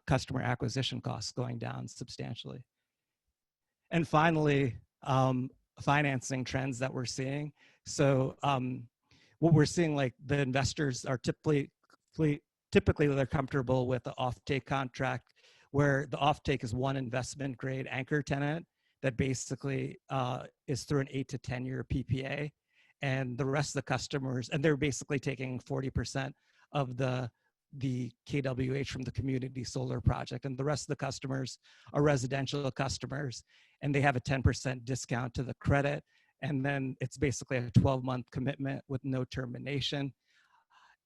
customer acquisition costs going down substantially. And finally, financing trends that we're seeing. So what we're seeing, like the investors are typically they're comfortable with the offtake contract, where the offtake is one investment grade anchor tenant that basically is through an 8 to 10 year PPA, and the rest of the customers, and they're basically taking 40% of the kWh from the community solar project, and the rest of the customers are residential customers, and they have a 10% discount to the credit, and then it's basically a 12-month commitment with no termination.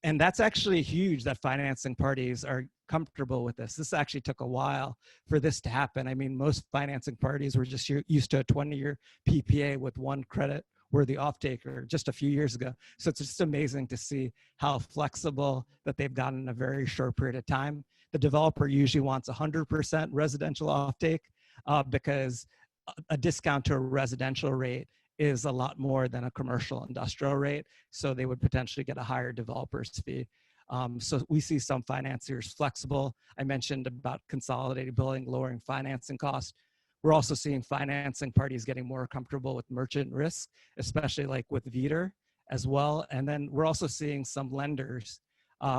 And that's actually huge that financing parties are comfortable with this. This actually took a while for this to happen. I mean, most financing parties were just used to a 20-year PPA with one credit-worthy off-taker just a few years ago. So it's just amazing to see how flexible that they've gotten in a very short period of time. The developer usually wants 100% residential off-take because a discount to a residential rate is a lot more than a commercial industrial rate. So they would potentially get a higher developer's fee. So we see some financiers flexible. I mentioned about consolidated billing, lowering financing costs. We're also seeing financing parties getting more comfortable with merchant risk, especially like with VDER as well. And then we're also seeing some lenders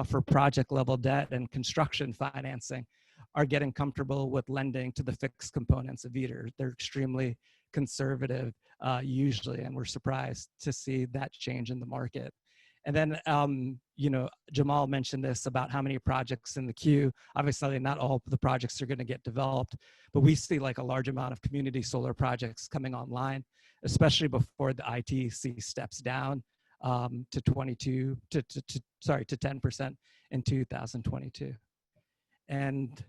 for project level debt and construction financing are getting comfortable with lending to the fixed components of VDER. They're extremely conservative usually, and we're surprised to see that change in the market. And then, you know, Jamal mentioned this about how many projects in the queue. Obviously, not all the projects are going to get developed, but we see like a large amount of community solar projects coming online, especially before the ITC steps down to 10% in 2022. And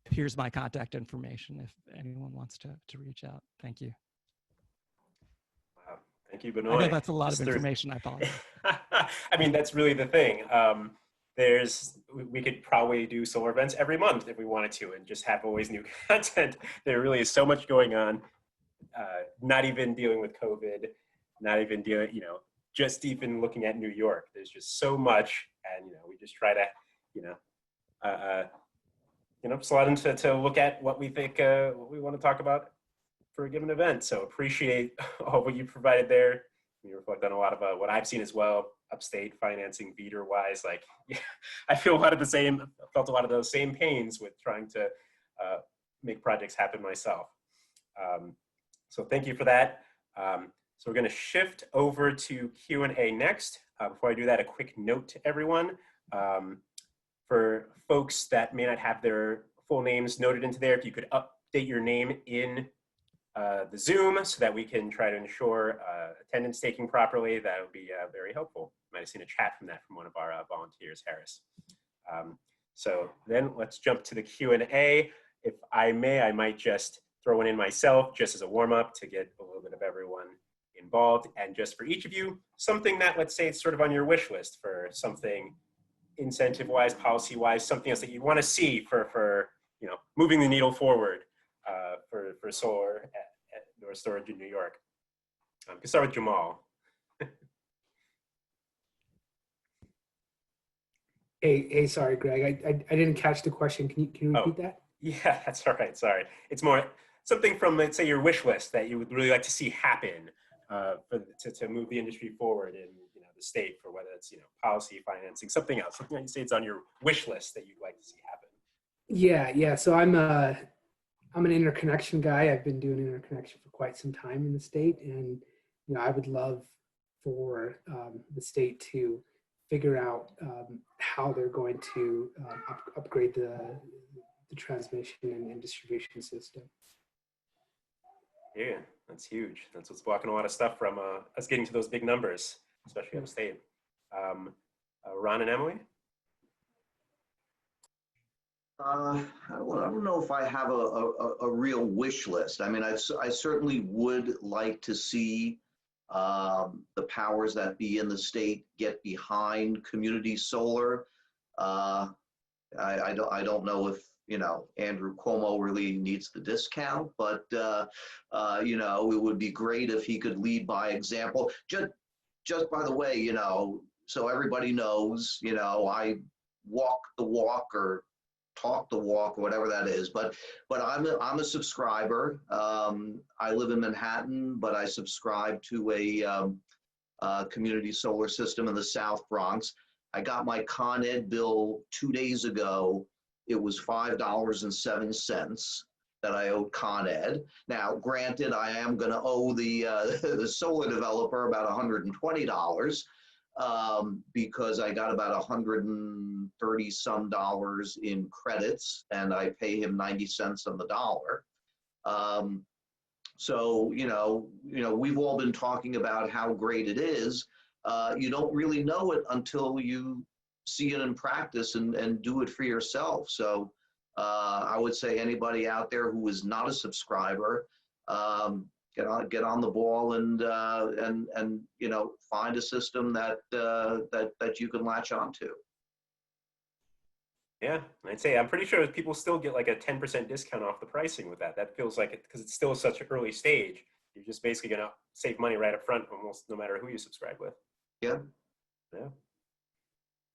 here's my contact information if anyone wants to reach out. Thank you. Wow. Thank you, Benoit. I know that's a lot of information. I apologize. I mean, that's really the thing. We could probably do solar events every month if we wanted to and just have always new content. There really is so much going on, not even dealing with COVID, not even dealing, you know, just even looking at New York. There's just so much, and, you know, we just try to, slot into to look at what we think, what we want to talk about for a given event. So appreciate all what you provided there. You reflect on a lot of what I've seen as well, upstate financing, VDER wise. Like, yeah, I felt a lot of those same pains with trying to make projects happen myself. So thank you for that. So we're going to shift over to Q&A next. Before I do that, a quick note to everyone. For folks that may not have their full names noted into there, if you could update your name in the Zoom so that we can try to ensure attendance taking properly, that would be very helpful. You might have seen a chat from that from one of our volunteers, Harris. So then let's jump to the Q&A. If I may, I might just throw one in myself just as a warm up to get a little bit of everyone involved. And just for each of you, something that, let's say, it's sort of on your wish list for something incentive-wise, policy-wise, something else that you want to see for you know, moving the needle forward for solar at North Storage in New York. We can start with Jamal. Hey, sorry, Greg. I didn't catch the question. Can you repeat that? Yeah, that's all right. Sorry. It's more something from, let's say, your wish list that you would really like to see happen to move the industry forward in, you know, the state, for whether it's, you know, policy, financing, something else, something that you say it's on your wish list that you'd like to see happen. Yeah. So I'm an interconnection guy. I've been doing interconnection for quite some time in the state, and, you know, I would love for the state to figure out how they're going to upgrade the transmission and distribution system. Yeah, that's huge. That's what's blocking a lot of stuff from us getting to those big numbers, especially upstate. Ron and Emily? I don't know if I have a real wish list. I mean, I certainly would like to see the powers that be in the state get behind community solar. I don't know if, you know, Andrew Cuomo really needs the discount, but you know, it would be great if he could lead by example. Just by the way, you know, so everybody knows, you know, I walk the walk or talk the walk or whatever that is, but I'm a subscriber. I live in Manhattan, but I subscribe to a community solar system in the South Bronx. I got my Con Ed bill 2 days ago. It was $5.07 that I owed Con Ed. Now, granted, I am going to owe the solar developer about $120 because I got about $130 some in credits, and I pay him 90 cents on the dollar. So you know, we've all been talking about how great it is. You don't really know it until you see it in practice and do it for yourself. So I would say anybody out there who is not a subscriber, get on the ball and you know, find a system that you can latch onto. Yeah, I'd say I'm pretty sure people still get like a 10% discount off the pricing with that. That feels like it, because it's still such an early stage. You're just basically going to save money right up front, almost no matter who you subscribe with. Yeah. Yeah.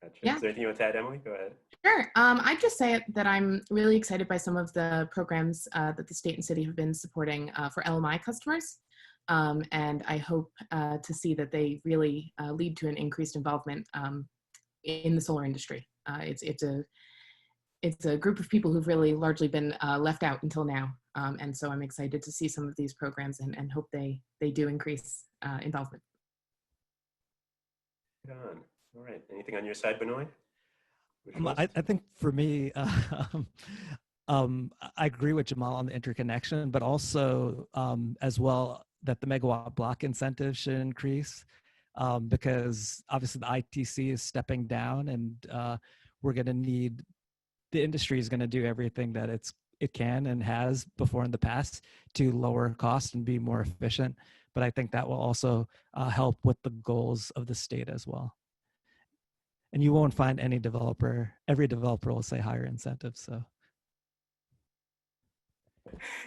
Gotcha. Yeah. Is there anything you want to add, Emily? Go ahead. Sure. I'd just say that I'm really excited by some of the programs that the state and city have been supporting for LMI customers. And I hope to see that they really lead to an increased involvement in the solar industry. It's a group of people who've really largely been left out until now. And so I'm excited to see some of these programs and hope they do increase involvement. Good on. All right. Anything on your side, Benoit? I think for me, I agree with Jamal on the interconnection, but also as well that the megawatt block incentive should increase because obviously the ITC is stepping down, and we're going to need, the industry is going to do everything that it can and has before in the past to lower costs and be more efficient. But I think that will also help with the goals of the state as well. And you won't find every developer will say higher incentives. So.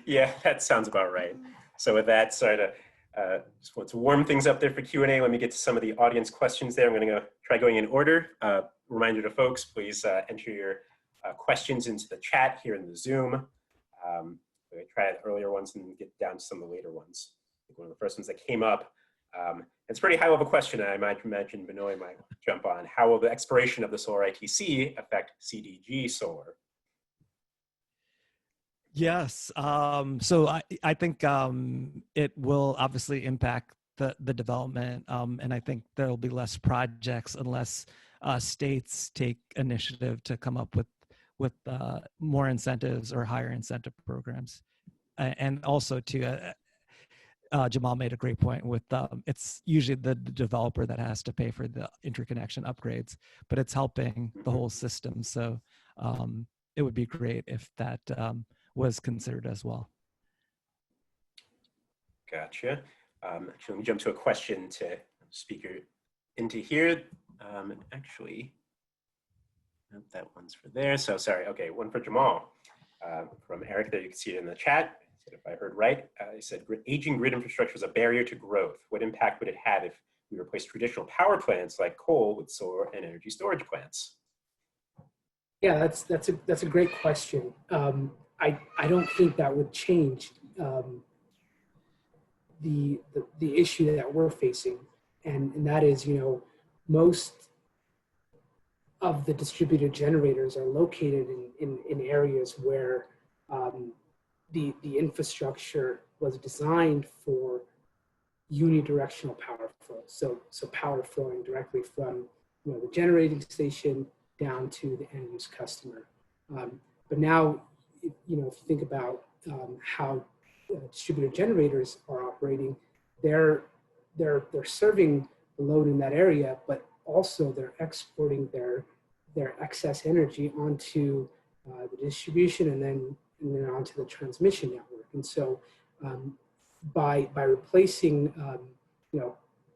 Yeah, that sounds about right. So with that, sorry to just want to warm things up there for Q&A. Let me get to some of the audience questions there. I'm going to try going in order. Reminder to folks, please enter your questions into the chat here in the Zoom. I tried the earlier ones and get down to some of the later ones. I think one of the first ones that came up, it's a pretty high level question. I might imagine Benoit might jump on. How will the expiration of the solar ITC affect CDG solar? Yes. So I think it will obviously impact the development, and I think there'll be less projects unless states take initiative to come up with more incentives or higher incentive programs. And also Jamal made a great point with it's usually the developer that has to pay for the interconnection upgrades, but it's helping the whole system. So it would be great if that was considered as well. Gotcha. Actually, let me jump to a question to speaker into here. Actually, that one's for there. So sorry. Okay, one for Jamal from Eric there. You can see it in the chat. If I heard right, he said, aging grid infrastructure is a barrier to growth. What impact would it have if we replace traditional power plants like coal with solar and energy storage plants? Yeah, that's a great question. I don't think that would change the issue that we're facing, and that is, most of the distributed generators are located in areas where the infrastructure was designed for unidirectional power flow. So power flowing directly from the generating station down to the end use customer. But now, if you think about how distributed generators are operating, they're serving the load in that area, but also they're exporting their excess energy onto the distribution and then onto the transmission network. And so by replacing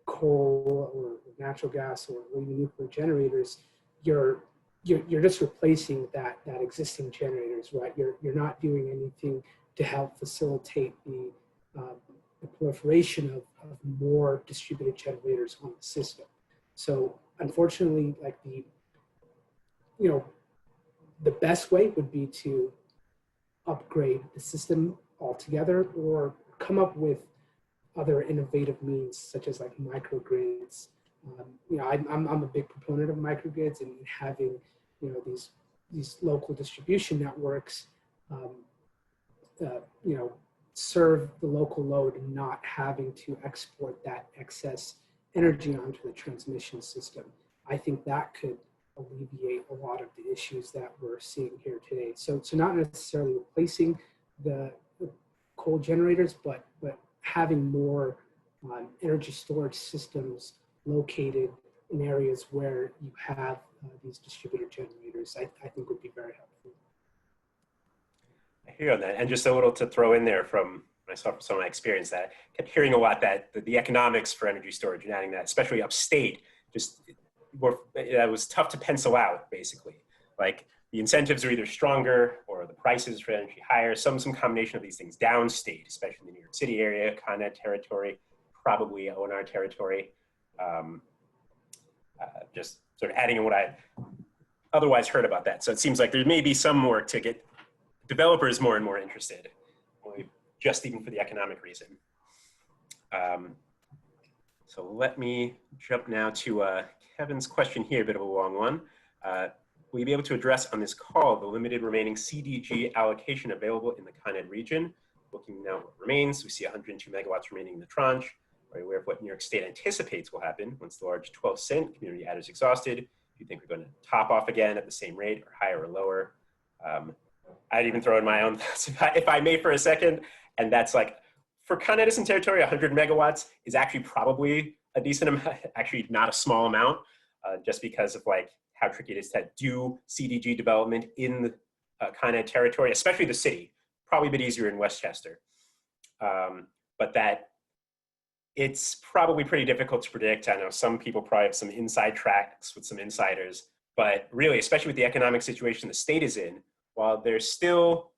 coal or natural gas or even nuclear generators, you're just replacing that existing generators, right? You're not doing anything to help facilitate the proliferation of more distributed generators on the system. So unfortunately, like the best way would be to upgrade the system altogether or come up with other innovative means such as like microgrids. I'm a big proponent of microgrids and having these local distribution networks serve the local load and not having to export that excess energy onto the transmission system. I think that could alleviate a lot of the issues that we're seeing here today. So not necessarily replacing the coal generators, but having more energy storage systems located in areas where you have these distributed generators, I think would be very helpful. I hear on that. And just a little to throw in there from myself, from some of my experience, that I kept hearing a lot that the economics for energy storage and adding that, especially upstate, that was tough to pencil out, basically. Like the incentives are either stronger or the prices for energy higher, some combination of these things. Downstate, especially in the New York City area, Con Ed territory, probably ONR territory. Just sort of adding in what I otherwise heard about that. So it seems like there may be some work to get developers more and more interested, just even for the economic reason. So let me jump now to Kevin's question here, a bit of a long one. Will you be able to address on this call the limited remaining CDG allocation available in the Con Ed region? Looking now what remains, we see 102 megawatts remaining in the tranche. We're aware of what New York State anticipates will happen once the large 12-cent community adder is exhausted. Do you think we're going to top off again at the same rate or higher or lower? I'd even throw in my own thoughts if I may for a second. And that's like, for Con Edison territory, 100 megawatts is actually probably a decent amount, actually not a small amount, just because of like how tricky it is to do CDG development in the Con Ed territory, especially the city. Probably a bit easier in Westchester. But that it's probably pretty difficult to predict. I know some people probably have some inside tracks with some insiders, but really, especially with the economic situation the state is in, while they're still,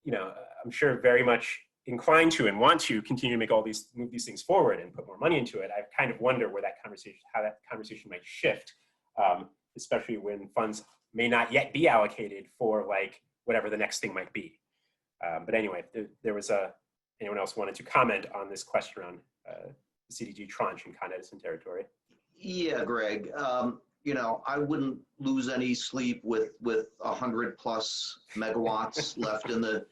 you know, I'm sure very much inclined to and want to continue to make move these things forward and put more money into it, I kind of wonder where that conversation, how that conversation might shift, especially when funds may not yet be allocated for like whatever the next thing might be. But anyway, there was anyone else wanted to comment on this question around the CDG tranche in Con Edison territory? Yeah, Greg. You know, I wouldn't lose any sleep with 100 plus megawatts left in the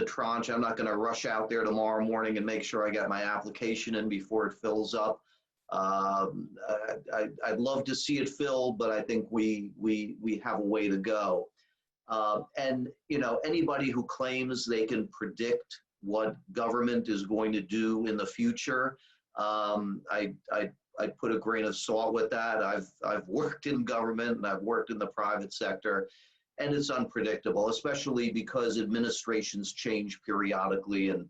tranche. I'm not going to rush out there tomorrow morning and make sure I got my application in before it fills up. I'd love to see it fill, but I think we have a way to go. And you know, anybody who claims they can predict what government is going to do in the future, I'd put a grain of salt with that. I've worked in government and I've worked in the private sector, and it's unpredictable, especially because administrations change periodically, and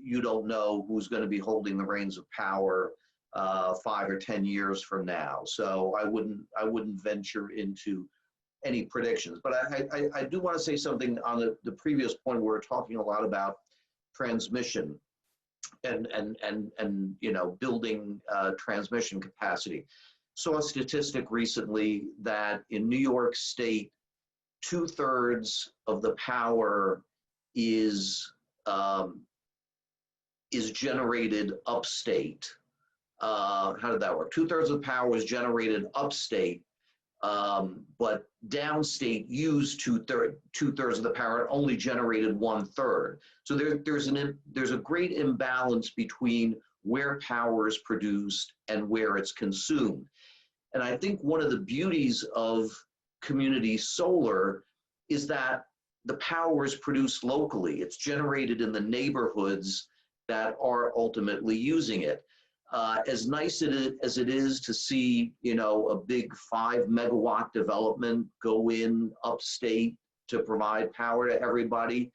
you don't know who's going to be holding the reins of power 5 or 10 years from now. So I wouldn't venture into any predictions. But I do want to say something on the previous point. We were talking a lot about transmission and you know, building transmission capacity. Saw a statistic recently that in New York State, 2/3 of the power is generated upstate. How did that work? 2/3 of the power is generated upstate, but downstate used 2/3 of the power and only generated 1/3. So there's a great imbalance between where power is produced and where it's consumed. And I think one of the beauties of community solar is that the power is produced locally. It's generated in the neighborhoods that are ultimately using it. As nice as it is to see, you know, a big 5 megawatt development go in upstate to provide power to everybody,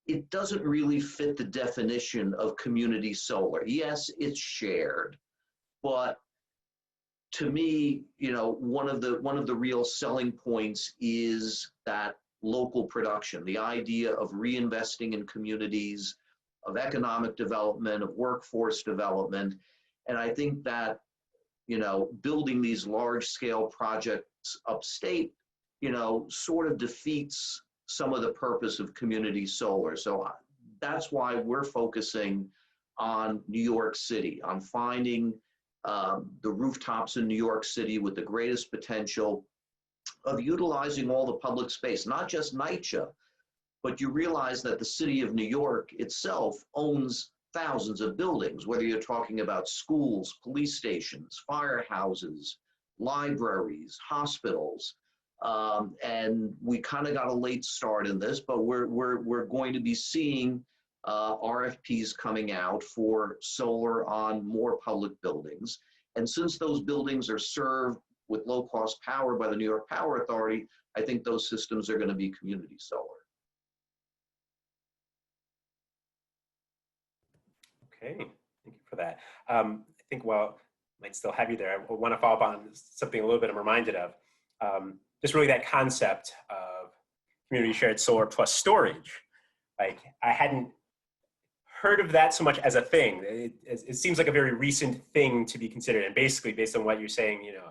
it doesn't really fit the definition of community solar. Yes, it's shared, but to me, you know, one of the real selling points is that local production, the idea of reinvesting in communities, of economic development, of workforce development. And I think that, you know, building these large scale projects upstate, you know, sort of defeats some of the purpose of community solar. So that's why we're focusing on New York City, on finding the rooftops in New York City with the greatest potential of utilizing all the public space, not just NYCHA, but you realize that the city of New York itself owns thousands of buildings, whether you're talking about schools, police stations, firehouses, libraries, hospitals. And we kind of got a late start in this, but we're going to be seeing RFPs coming out for solar on more public buildings. And since those buildings are served with low-cost power by the New York Power Authority, I think those systems are going to be community solar. Okay, thank you for that. I think while I might still have you there, I want to follow up on something a little bit I'm reminded of. Just really that concept of community shared solar plus storage. Like, I hadn't heard of that so much as a thing. It seems like a very recent thing to be considered, and basically based on what you're saying, you know,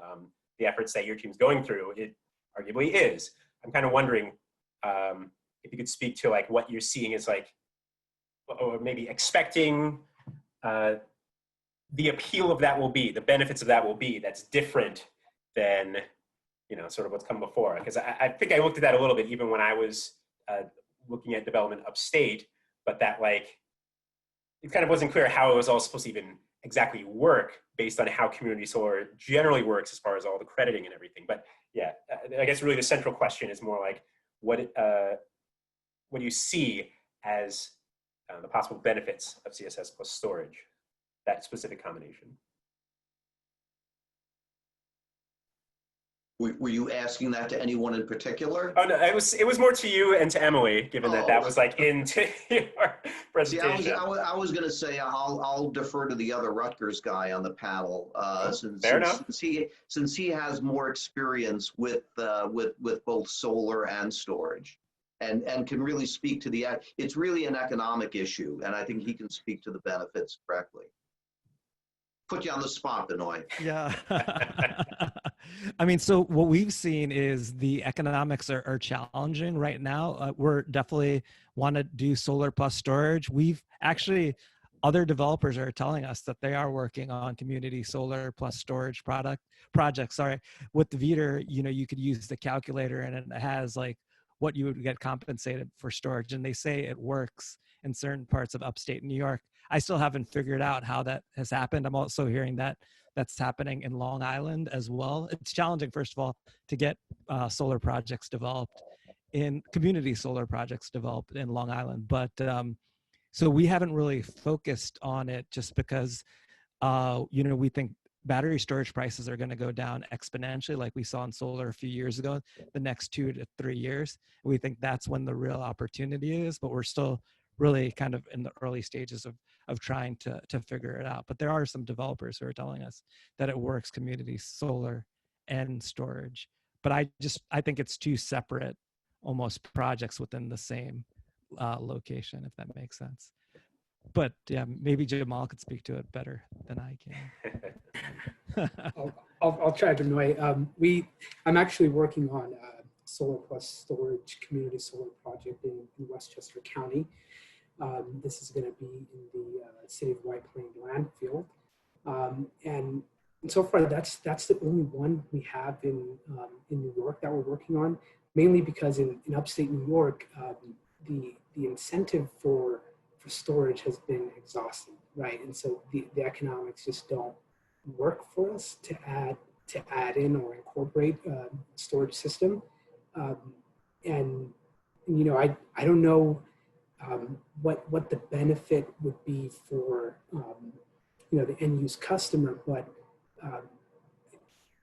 the efforts that your team's going through, it arguably is. I'm kind of wondering if you could speak to like what you're seeing as like, or maybe expecting the appeal of that will be, the benefits of that will be, that's different than, you know, sort of what's come before. Because I think I looked at that a little bit even when I was looking at development upstate, but that like, it kind of wasn't clear how it was all supposed to even exactly work based on how community solar generally works as far as all the crediting and everything. But yeah, I guess really the central question is more like, what do you see as the possible benefits of CSS plus storage, that specific combination? Were you asking that to anyone in particular? Oh no, it was more to you and to Emily, given that was like into your presentation. See, I was going to say I'll defer to the other Rutgers guy on the panel, since he has more experience with both solar and storage, and can really speak to it's really an economic issue, and I think he can speak to the benefits correctly. Put you on the spot, Benoit. Yeah. I mean, so what we've seen is the economics are challenging right now. We're definitely want to do solar plus storage. We've actually, other developers are telling us that they are working on community solar plus storage projects. Sorry, with the VDER, you could use the calculator and it has like what you would get compensated for storage. And they say it works in certain parts of upstate New York. I still haven't figured out how that has happened. I'm also hearing that that's happening in Long Island as well. It's challenging, first of all, to get solar projects developed community solar projects developed in Long Island. But so we haven't really focused on it just because, we think battery storage prices are going to go down exponentially like we saw in solar a few years ago, the next 2 to 3 years. We think that's when the real opportunity is, but we're still really kind of in the early stages of trying to figure it out. But there are some developers who are telling us that it works community solar and storage. But I think it's two separate almost projects within the same location, if that makes sense. But yeah, maybe Jamal could speak to it better than I can. I'll try, Benoit. I'm actually working on a solar plus storage community solar project in Westchester County. This is going to be in the city of White Plains landfill, and so far that's the only one we have in New York that we're working on. Mainly because in upstate New York, the incentive for storage has been exhausted, right? And so the economics just don't work for us to add in or incorporate a storage system, and I don't know. What the benefit would be for the end use customer, but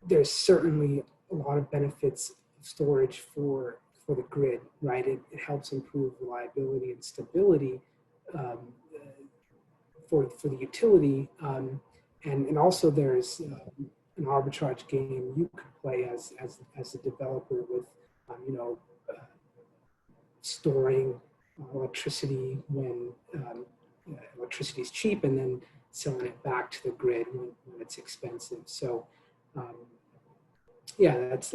there's certainly a lot of benefits of storage for the grid, right? It helps improve reliability and stability for the utility, and also there's an arbitrage game you could play as a developer with storing electricity when electricity is cheap, and then selling it back to the grid when it's expensive. So yeah, that's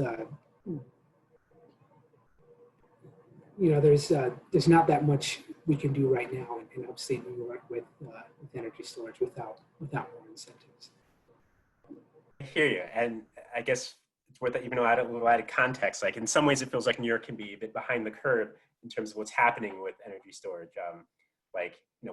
there's not that much we can do right now in upstate New York with energy storage without more incentives. I hear you, and I guess it's worth even a little added context. Like in some ways, it feels like New York can be a bit behind the curve in terms of what's happening with energy storage.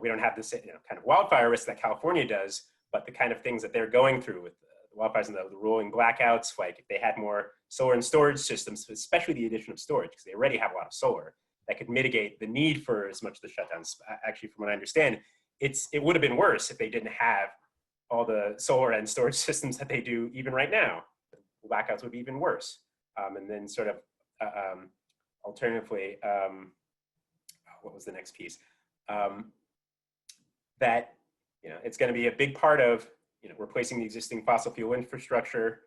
We don't have this kind of wildfire risk that California does, but the kind of things that they're going through with the wildfires and the rolling blackouts, like if they had more solar and storage systems, especially the addition of storage, because they already have a lot of solar, that could mitigate the need for as much of the shutdowns. Actually, from what I understand, it would have been worse if they didn't have all the solar and storage systems that they do even right now. The blackouts would be even worse. And then sort of alternatively, what was the next piece? That it's going to be a big part of replacing the existing fossil fuel infrastructure,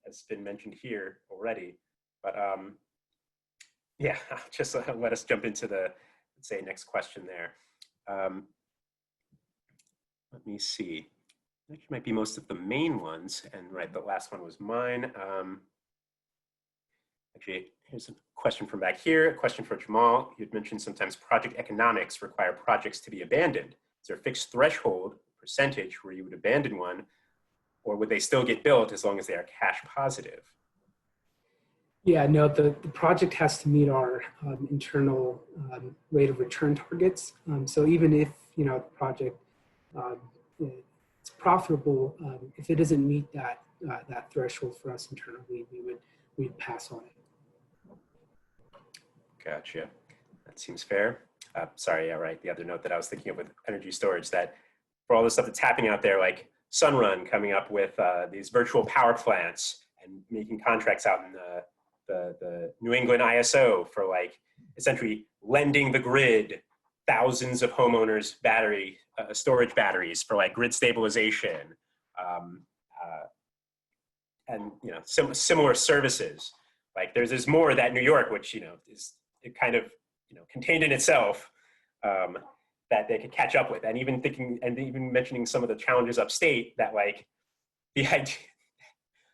as been mentioned here already. But yeah, just let us jump into the, let's say, next question there. Let me see. Actually, might be most of the main ones, and right, the last one was mine. Actually, here's a question from back here. A question for Jamal. You'd mentioned sometimes project economics require projects to be abandoned. Is there a fixed threshold percentage where you would abandon one, or would they still get built as long as they are cash positive? Yeah, no, the project has to meet our internal rate of return targets. So even if the project it's profitable, if it doesn't meet that that threshold for us internally, we'd pass on it. Gotcha. That seems fair. Sorry, yeah, right. The other note that I was thinking of with energy storage, that for all the stuff that's happening out there, like Sunrun coming up with these virtual power plants and making contracts out in the New England ISO for like essentially lending the grid thousands of homeowners storage batteries for like grid stabilization, and similar services. Like there's more that New York, which is it kind of contained in itself, that they could catch up with, and even mentioning some of the challenges upstate that like the idea,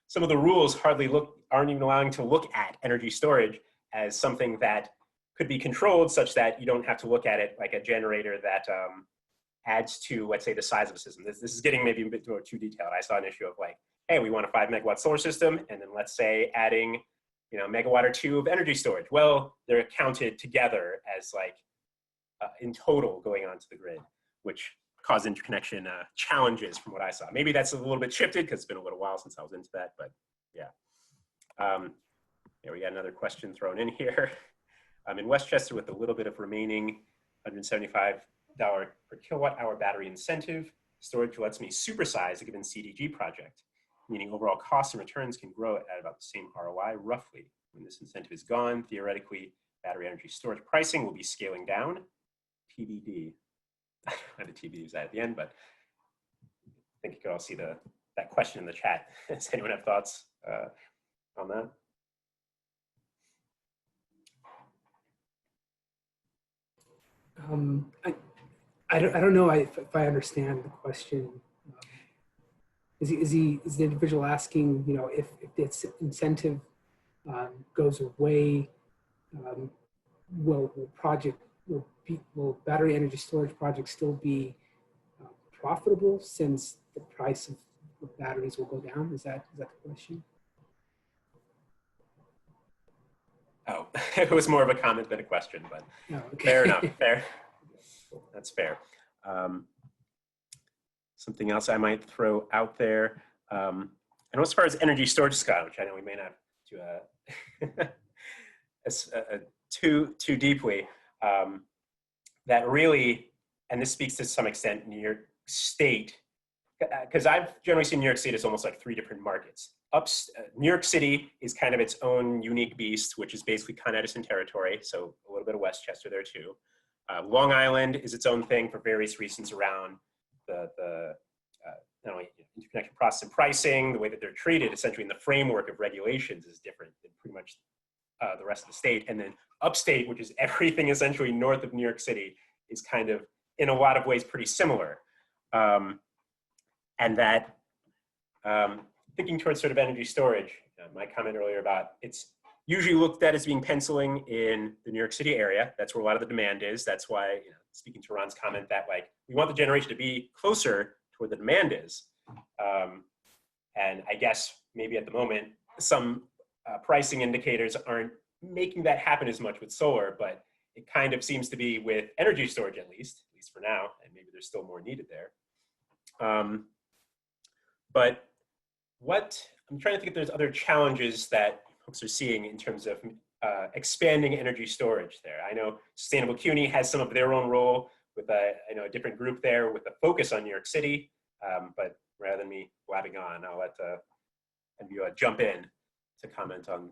some of the rules aren't even allowing to look at energy storage as something that could be controlled, such that you don't have to look at it like a generator that adds to, let's say, the size of a system. This is getting maybe a bit more too detailed. I saw an issue of like, hey, we want a 5 megawatt solar system, and then let's say adding megawatt or 2 of energy storage. Well, they're counted together as like in total going onto the grid, which caused interconnection challenges from what I saw. Maybe that's a little bit shifted because it's been a little while since I was into that, but yeah. Yeah, we got another question thrown in here. I'm in Westchester with a little bit of remaining $175 per kilowatt hour battery incentive. Storage lets me supersize a given CDG project, meaning overall costs and returns can grow at about the same ROI roughly. When this incentive is gone, theoretically, battery energy storage pricing will be scaling down. TBD. The TBD is at the end, but I think you could all see that question in the chat. Does anyone have thoughts on that? I don't know if I understand the question. Is the individual asking, if this incentive goes away, will battery energy storage projects still be profitable since the price of batteries will go down? Is that the question? Oh, it was more of a comment than a question, but Oh, okay. fair enough. Fair. That's fair. Something else I might throw out there. And as far as energy storage, Scott, which I know we may not too deeply, that really, and this speaks to some extent New York State, because I've generally seen New York State as almost like 3 different markets. New York City is kind of its own unique beast, which is basically Con Edison territory, so a little bit of Westchester there too. Long Island is its own thing for various reasons around the not only interconnection process and pricing, the way that they're treated essentially in the framework of regulations is different than pretty much the rest of the state. And then upstate, which is everything essentially north of New York City, is kind of in a lot of ways pretty similar. And that thinking towards sort of energy storage, my comment earlier about it's usually looked at as being penciling in the New York City area. That's where a lot of the demand is. That's why, speaking to Ron's comment that like, we want the generation to be closer to where the demand is. And I guess maybe at the moment, some pricing indicators aren't making that happen as much with solar, but it kind of seems to be with energy storage at least for now, and maybe there's still more needed there. But I'm trying to think if there's other challenges that folks are seeing in terms of expanding energy storage there. I know Sustainable CUNY has some of their own role with a different group there with a focus on New York City. But rather than me blabbing on, I'll let you jump in to comment on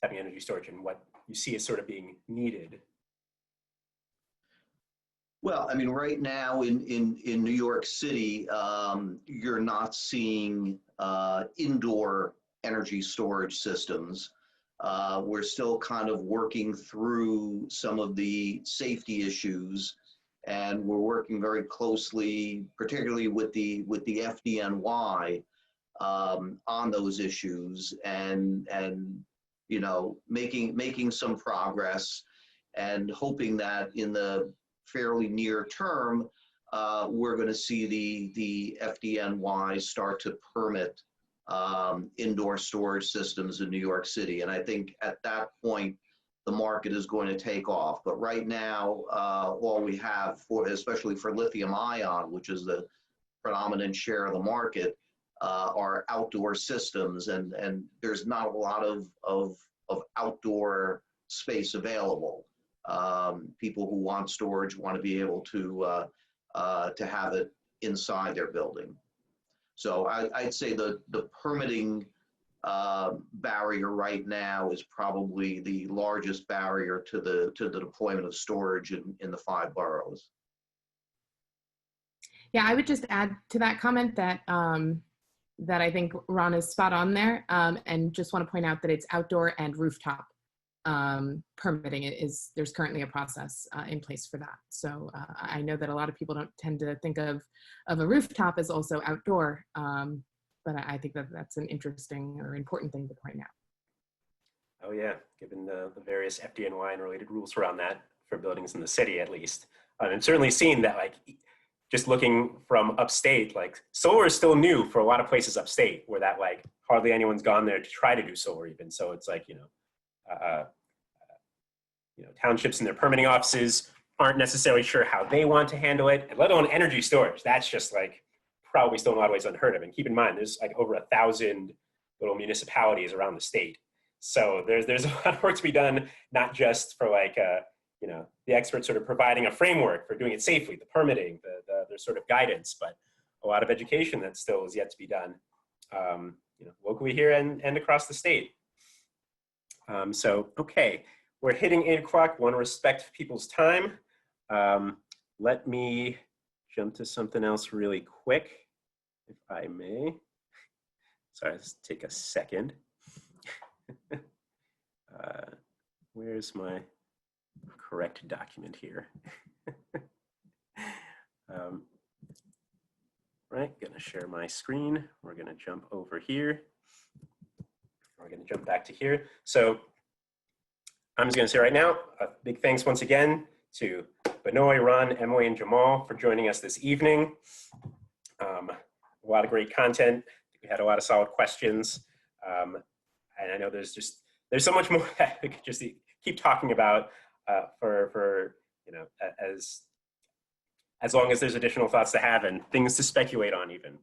having energy storage and what you see as sort of being needed. Well, I mean, right now in New York City, you're not seeing indoor energy storage systems. We're still kind of working through some of the safety issues, and we're working very closely, particularly with the FDNY, on those issues, and making some progress, and hoping that in the fairly near term, we're going to see the FDNY start to permit indoor storage systems in New York City. And I think at that point, the market is going to take off. But right now, all we have for, especially for lithium ion, which is the predominant share of the market, are outdoor systems, and there's not a lot of outdoor space available. People who want storage want to be able to have it inside their building. So I'd say the permitting barrier right now is probably the largest barrier to the deployment of storage in the 5 boroughs. Yeah, I would just add to that comment that that I think Ron is spot on there, and just want to point out that it's outdoor and rooftop permitting. There's currently a process in place for that. So I know that a lot of people don't tend to think of a rooftop as also outdoor, but I think that that's an interesting or important thing to point out. Oh yeah, given the various FDNY and related rules around that for buildings in the city, at least. And certainly seen that, like, just looking from upstate, like solar is still new for a lot of places upstate where that, like, hardly anyone's gone there to try to do solar even. So it's like, townships and their permitting offices aren't necessarily sure how they want to handle it, and let alone energy storage. That's just like probably still in a lot of ways unheard of. And keep in mind, there's like over 1,000 little municipalities around the state. So there's a lot of work to be done, not just for like, the experts sort of providing a framework for doing it safely, the permitting, the sort of guidance, but a lot of education that still is yet to be done, locally here and across the state. So, okay, we're hitting 8 o'clock. Want to respect people's time. Let me jump to something else really quick, if I may. Sorry, let's take a second. Where's my correct document here? Right, gonna share my screen. We're gonna jump over here. We're gonna jump back to here. So I'm just gonna say right now, a big thanks once again to Benoy, Ron, Emily, and Jamal for joining us this evening. A lot of great content. We had a lot of solid questions. And I know there's so much more that we could just keep talking about as long as there's additional thoughts to have and things to speculate on even.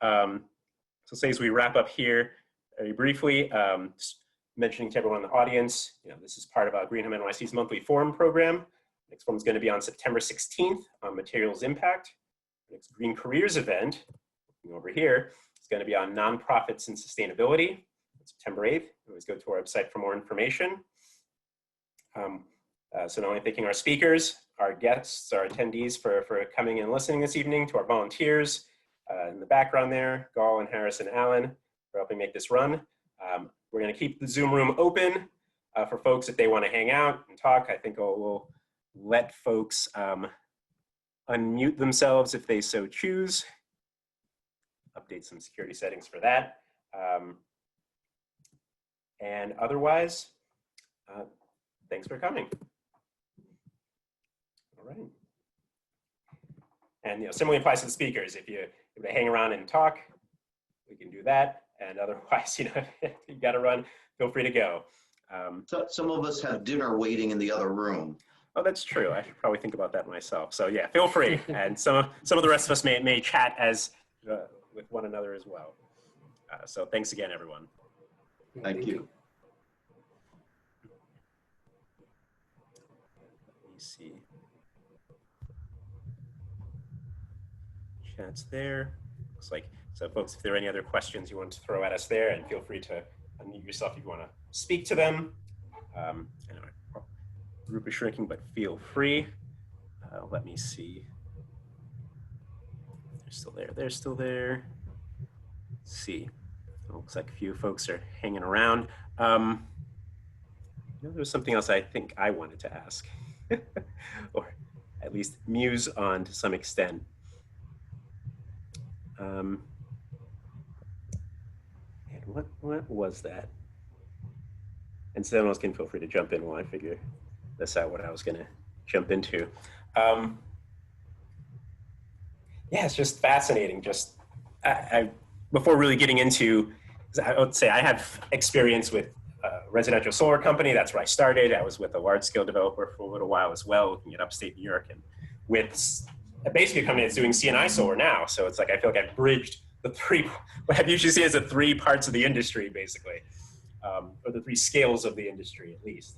So say as we wrap up here very briefly, just mentioning to everyone in the audience, this is part of Greenham NYC's monthly forum program. Next forum is going to be on September 16th on materials impact. Next Green Careers event, over here, is going to be on nonprofits and sustainability. September 8th. Always go to our website for more information. So not only thanking our speakers, our guests, our attendees for coming and listening this evening, to our volunteers in the background there, Gall and Harris and Allen, for helping make this run. We're going to keep the Zoom room open for folks if they want to hang out and talk. I think we'll let folks unmute themselves if they so choose. Update some security settings for that. And otherwise, thanks for coming. All right. And similarly applies to the speakers. If you hang around and talk, we can do that. And otherwise, if you got to run, feel free to go. So some of us have dinner waiting in the other room. Oh, that's true. I should probably think about that myself. So yeah, feel free. And some of the rest of us may chat with one another as well. So thanks again, everyone. Thank you. Let me see. Chat's there. Looks like, so folks, if there are any other questions you want to throw at us there, and feel free to unmute yourself if you want to speak to them. I know our group is shrinking, but feel free. Let me see. They're still there. They're still there. Let's see. It looks like a few folks are hanging around. There was something else I think I wanted to ask, or at least muse on to some extent. And what was that? And someone else can feel free to jump in while I figure this out, what I was going to jump into. Yeah, it's just fascinating. Just before really getting into, I would say I have experience with residential solar company. That's where I started. I was with a large scale developer for a little while as well, looking at upstate New York, and with basically a company that's doing CNI solar now. So it's like, I feel like I've bridged the three, what I usually see as the three parts of the industry, basically, or the three scales of the industry, at least.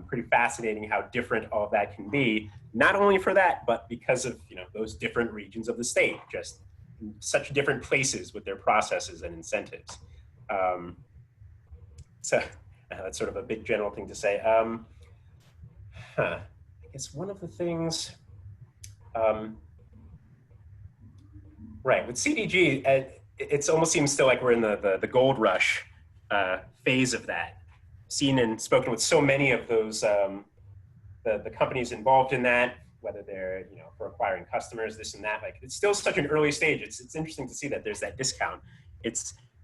Pretty fascinating how different all of that can be, not only for that, but because of, you know, those different regions of the state, just such different places with their processes and incentives. So that's sort of a big general thing to say. I guess one of the things, right, with CDG, it almost seems still like we're in the gold rush phase of that. Seen and spoken with so many of those, the companies involved in that, whether they're, you know, for acquiring customers, this and that, like, it's still such an early stage. It's interesting to see that there's that discount.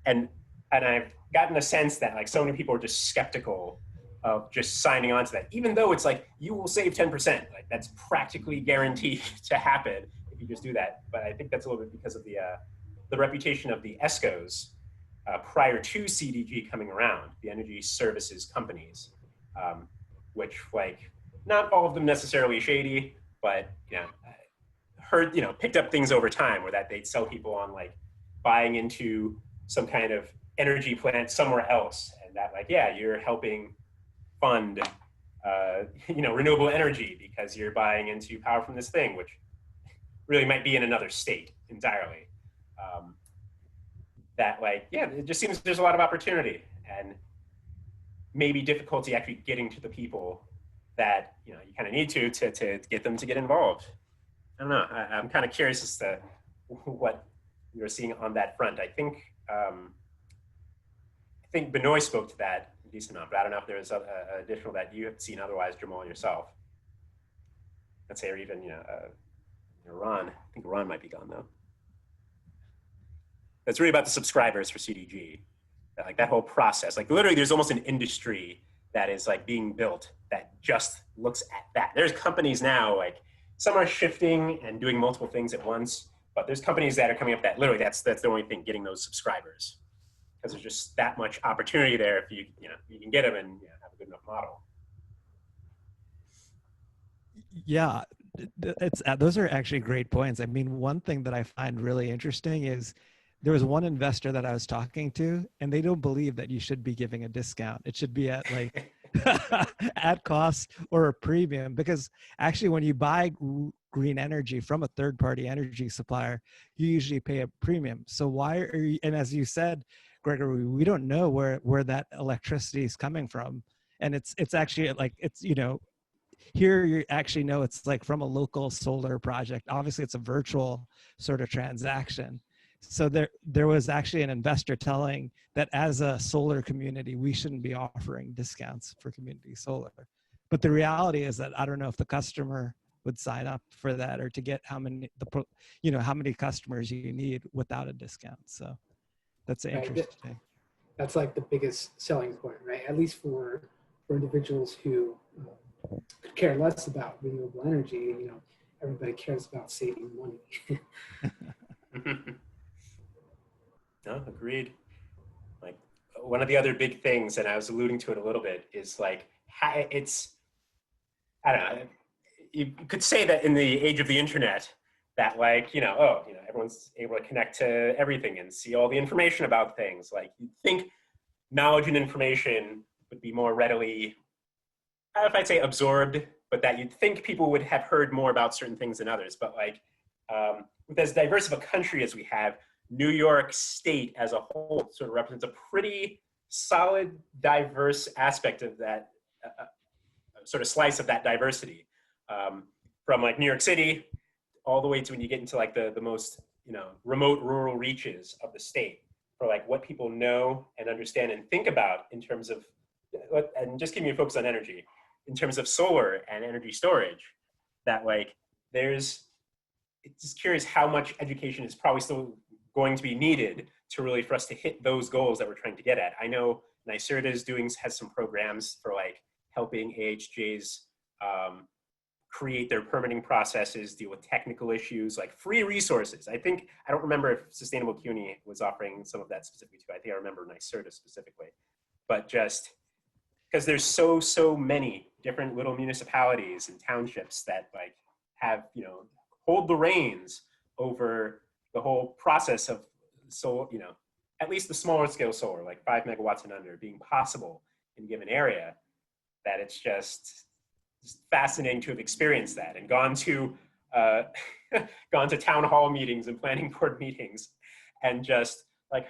And I've gotten a sense that, like, so many people are just skeptical of just signing on to that, even though it's like, you will save 10%. Like, that's practically guaranteed to happen if you just do that. But I think that's a little bit because of the reputation of the ESCOs prior to CDG coming around, the energy services companies, which, like, not all of them necessarily shady, but, you know, heard, you know, picked up things over time where that they'd sell people on, like, buying into some kind of energy plant somewhere else, and that, like, yeah, you're helping fund, you know, renewable energy because you're buying into power from this thing, which really might be in another state entirely. That, like, yeah, it just seems there's a lot of opportunity and maybe difficulty actually getting to the people that, you know, you kind of need to get them to get involved. I don't know. I'm kind of curious as to what you're seeing on that front. I think Benoit spoke to that a decent amount, but I don't know if there's additional that you have seen otherwise, Jamal, yourself. Let's say, or even, you know, Ron. I think Ron might be gone though. It's really about the subscribers for CDG, like that whole process. Like, literally, there's almost an industry that is, like, being built that just looks at that. There's companies now, like, some are shifting and doing multiple things at once, but there's companies that are coming up that literally that's the only thing, getting those subscribers, because there's just that much opportunity there if you can get them and, you know, have a good enough model. Yeah, those are actually great points. I mean, one thing that I find really interesting is there was one investor that I was talking to, and they don't believe that you should be giving a discount. It should be at, like, at cost or a premium, because actually when you buy green energy from a third-party energy supplier, you usually pay a premium. So why are you, and as you said, Gregory, we don't know where that electricity is coming from. And it's actually, like, it's, you know, here you actually know it's, like, from a local solar project. Obviously it's a virtual sort of transaction. So there was actually an investor telling that as a solar community, we shouldn't be offering discounts for community solar. But the reality is that I don't know if the customer would sign up for that, or to get how many customers you need without a discount. So that's interesting. That's like the biggest selling point, right? At least for individuals who could care less about renewable energy. You know, everybody cares about saving money. No, agreed. Like, one of the other big things, and I was alluding to it a little bit, is, like, it's, I don't know, you could say that in the age of the internet, that, like, you know, oh, you know, everyone's able to connect to everything and see all the information about things. Like, you'd think knowledge and information would be more readily, I don't know if I'd say absorbed, but that you'd think people would have heard more about certain things than others. But, like, with as diverse of a country as we have, New York State as a whole sort of represents a pretty solid, diverse aspect of that, sort of slice of that diversity. From, like, New York City all the way to when you get into, like, the most, you know, remote rural reaches of the state, for, like, what people know and understand and think about in terms of, and just keeping you focused on energy, in terms of solar and energy storage, that, like, it's just curious how much education is probably still going to be needed to really, for us to hit those goals that we're trying to get at. I know NYCHA has some programs for, like, helping AHJs create their permitting processes, deal with technical issues, like free resources. I don't remember if Sustainable CUNY was offering some of that specifically too. I think I remember NYCHA specifically. but just because there's so many different little municipalities and townships that like have, you know, hold the reins over the whole process of solar, you know, at least the smaller scale solar, like 5 megawatts and under, being possible in a given area, that it's just fascinating to have experienced that and gone to town hall meetings and planning board meetings and just like,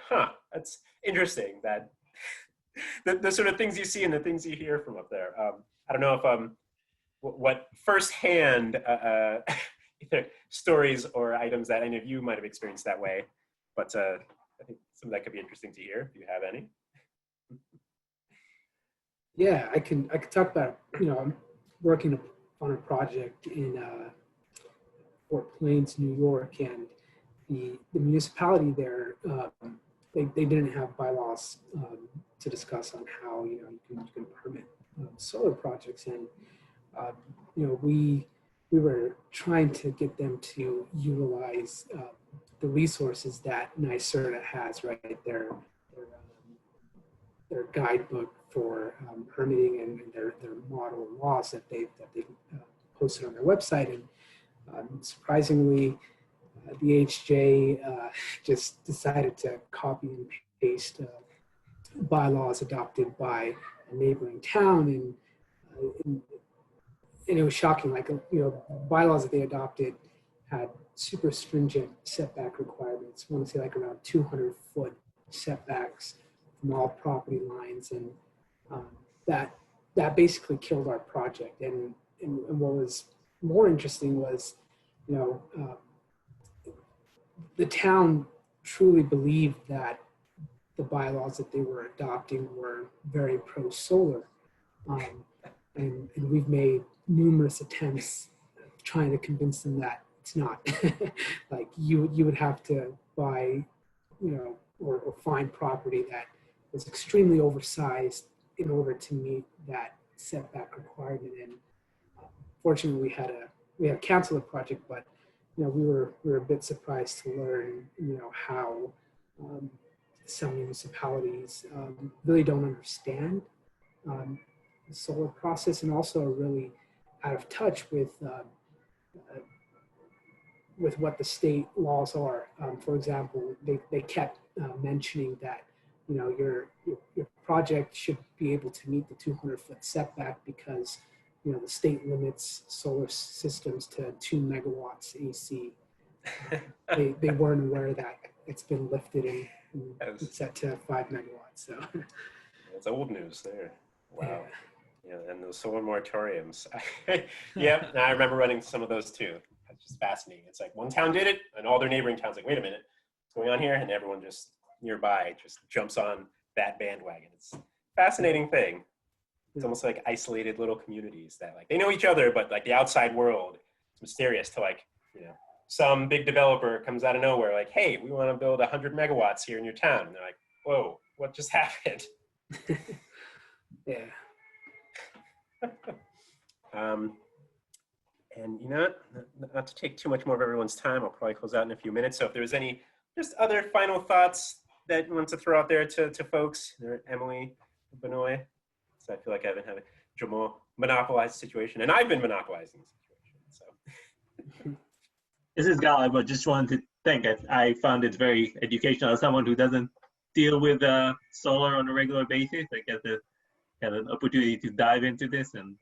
that's interesting that the sort of things you see and the things you hear from up there. I don't know if what firsthand either stories or items that any of you might have experienced that way, but I think some of that could be interesting to hear if you have any. Yeah, I can talk about, you know, I'm working on a project in Fort Plains, New York, and the municipality there, they didn't have bylaws to discuss on how, you know, you can permit solar projects. And you know, we were trying to get them to utilize the resources that NYCHA has, right? Their guidebook for permitting and their model laws that they've posted on their website. And surprisingly, the HJ just decided to copy and paste bylaws adopted by a neighboring town, and it was shocking. Like, you know, bylaws that they adopted had super stringent setback requirements. I want to say like around 200-foot setbacks from all property lines, and that basically killed our project. And what was more interesting was, you know, the town truly believed that the bylaws that they were adopting were very pro-solar. And we've made numerous attempts trying to convince them that it's not. Like you would have to buy, you know, or find property that was extremely oversized in order to meet that setback requirement. And fortunately, we had to cancel the project, but you know, we were a bit surprised to learn, you know, how some municipalities really don't understand the solar process, and also are really out of touch with what the state laws are. For example, they kept mentioning that, you know, your project should be able to meet the 200-foot setback because, you know, the state limits solar systems to 2 megawatts AC. They weren't aware that it's been lifted and it's set to 5 megawatts. So it's old news there. Wow. Yeah. Yeah, and those solar moratoriums. Yeah, I remember running some of those too. It's just fascinating. It's like one town did it, and all their neighboring towns like, wait a minute, what's going on here? And everyone just nearby just jumps on that bandwagon. It's a fascinating thing. It's almost like isolated little communities that like they know each other, but like the outside world, it's mysterious to like, you know, some big developer comes out of nowhere like, hey, we want to build 100 megawatts here in your town. And they're like, whoa, what just happened? Yeah. And you know, not to take too much more of everyone's time, I'll probably close out in a few minutes. So if there's any just other final thoughts that you want to throw out there to folks, Emily, Benoit, so I feel like I've been having a more monopolized situation, and I've been monopolizing the situation. So this is Gal. I just wanted to thank it. I found it very educational as someone who doesn't deal with solar on a regular basis. I get an opportunity to dive into this, and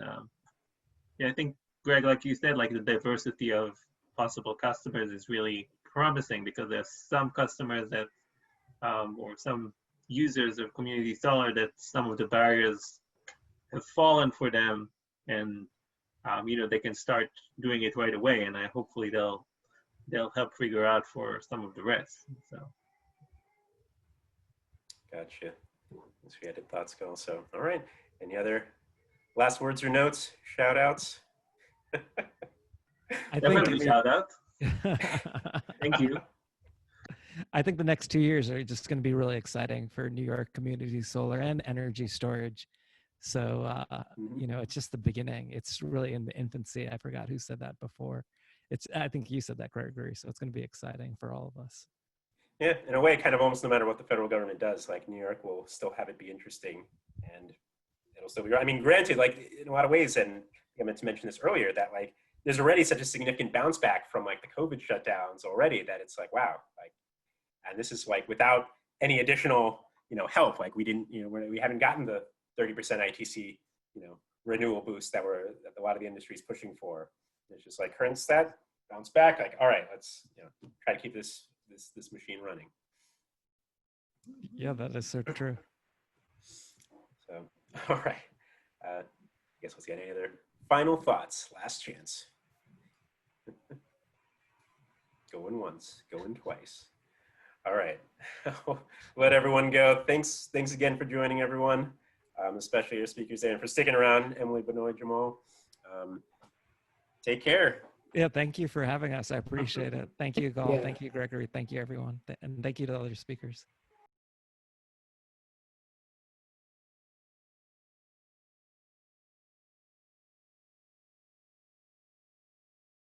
yeah, I think Greg, like you said, like the diversity of possible customers is really promising, because there's some customers that or some users of community solar that some of the barriers have fallen for them, and you know, they can start doing it right away, and hopefully they'll help figure out for some of the rest. So gotcha. As we had thoughts go. So all right, any other last words or notes, shout outs? Definitely shout out. Thank you. I think the next 2 years are just going to be really exciting for New York community solar and energy storage. So, you know, it's just the beginning. It's really in the infancy. I forgot who said that before. I think you said that, Gregory. So it's going to be exciting for all of us. Yeah, in a way, kind of almost no matter what the federal government does, like New York will still have it be interesting, and it'll still be. I mean, granted, like in a lot of ways, and I meant to mention this earlier, that like there's already such a significant bounce back from like the COVID shutdowns already that it's like, wow, like, and this is like without any additional, help. Like we didn't, we haven't gotten the 30% ITC, renewal boost that a lot of the industry is pushing for. It's just like current stat, bounce back. Like, all right, let's try to keep this machine running. Yeah, that is so true. So, all right. I guess we'll see any other final thoughts. Last chance. Going once, going twice. All right. Let everyone go. Thanks again for joining, everyone, especially your speakers there, and for sticking around, Emily, Benoit, Jamal. Take care. Yeah, thank you for having us. I appreciate it. Thank you, Gal. Yeah. Thank you, Gregory. Thank you, everyone. And thank you to the other speakers.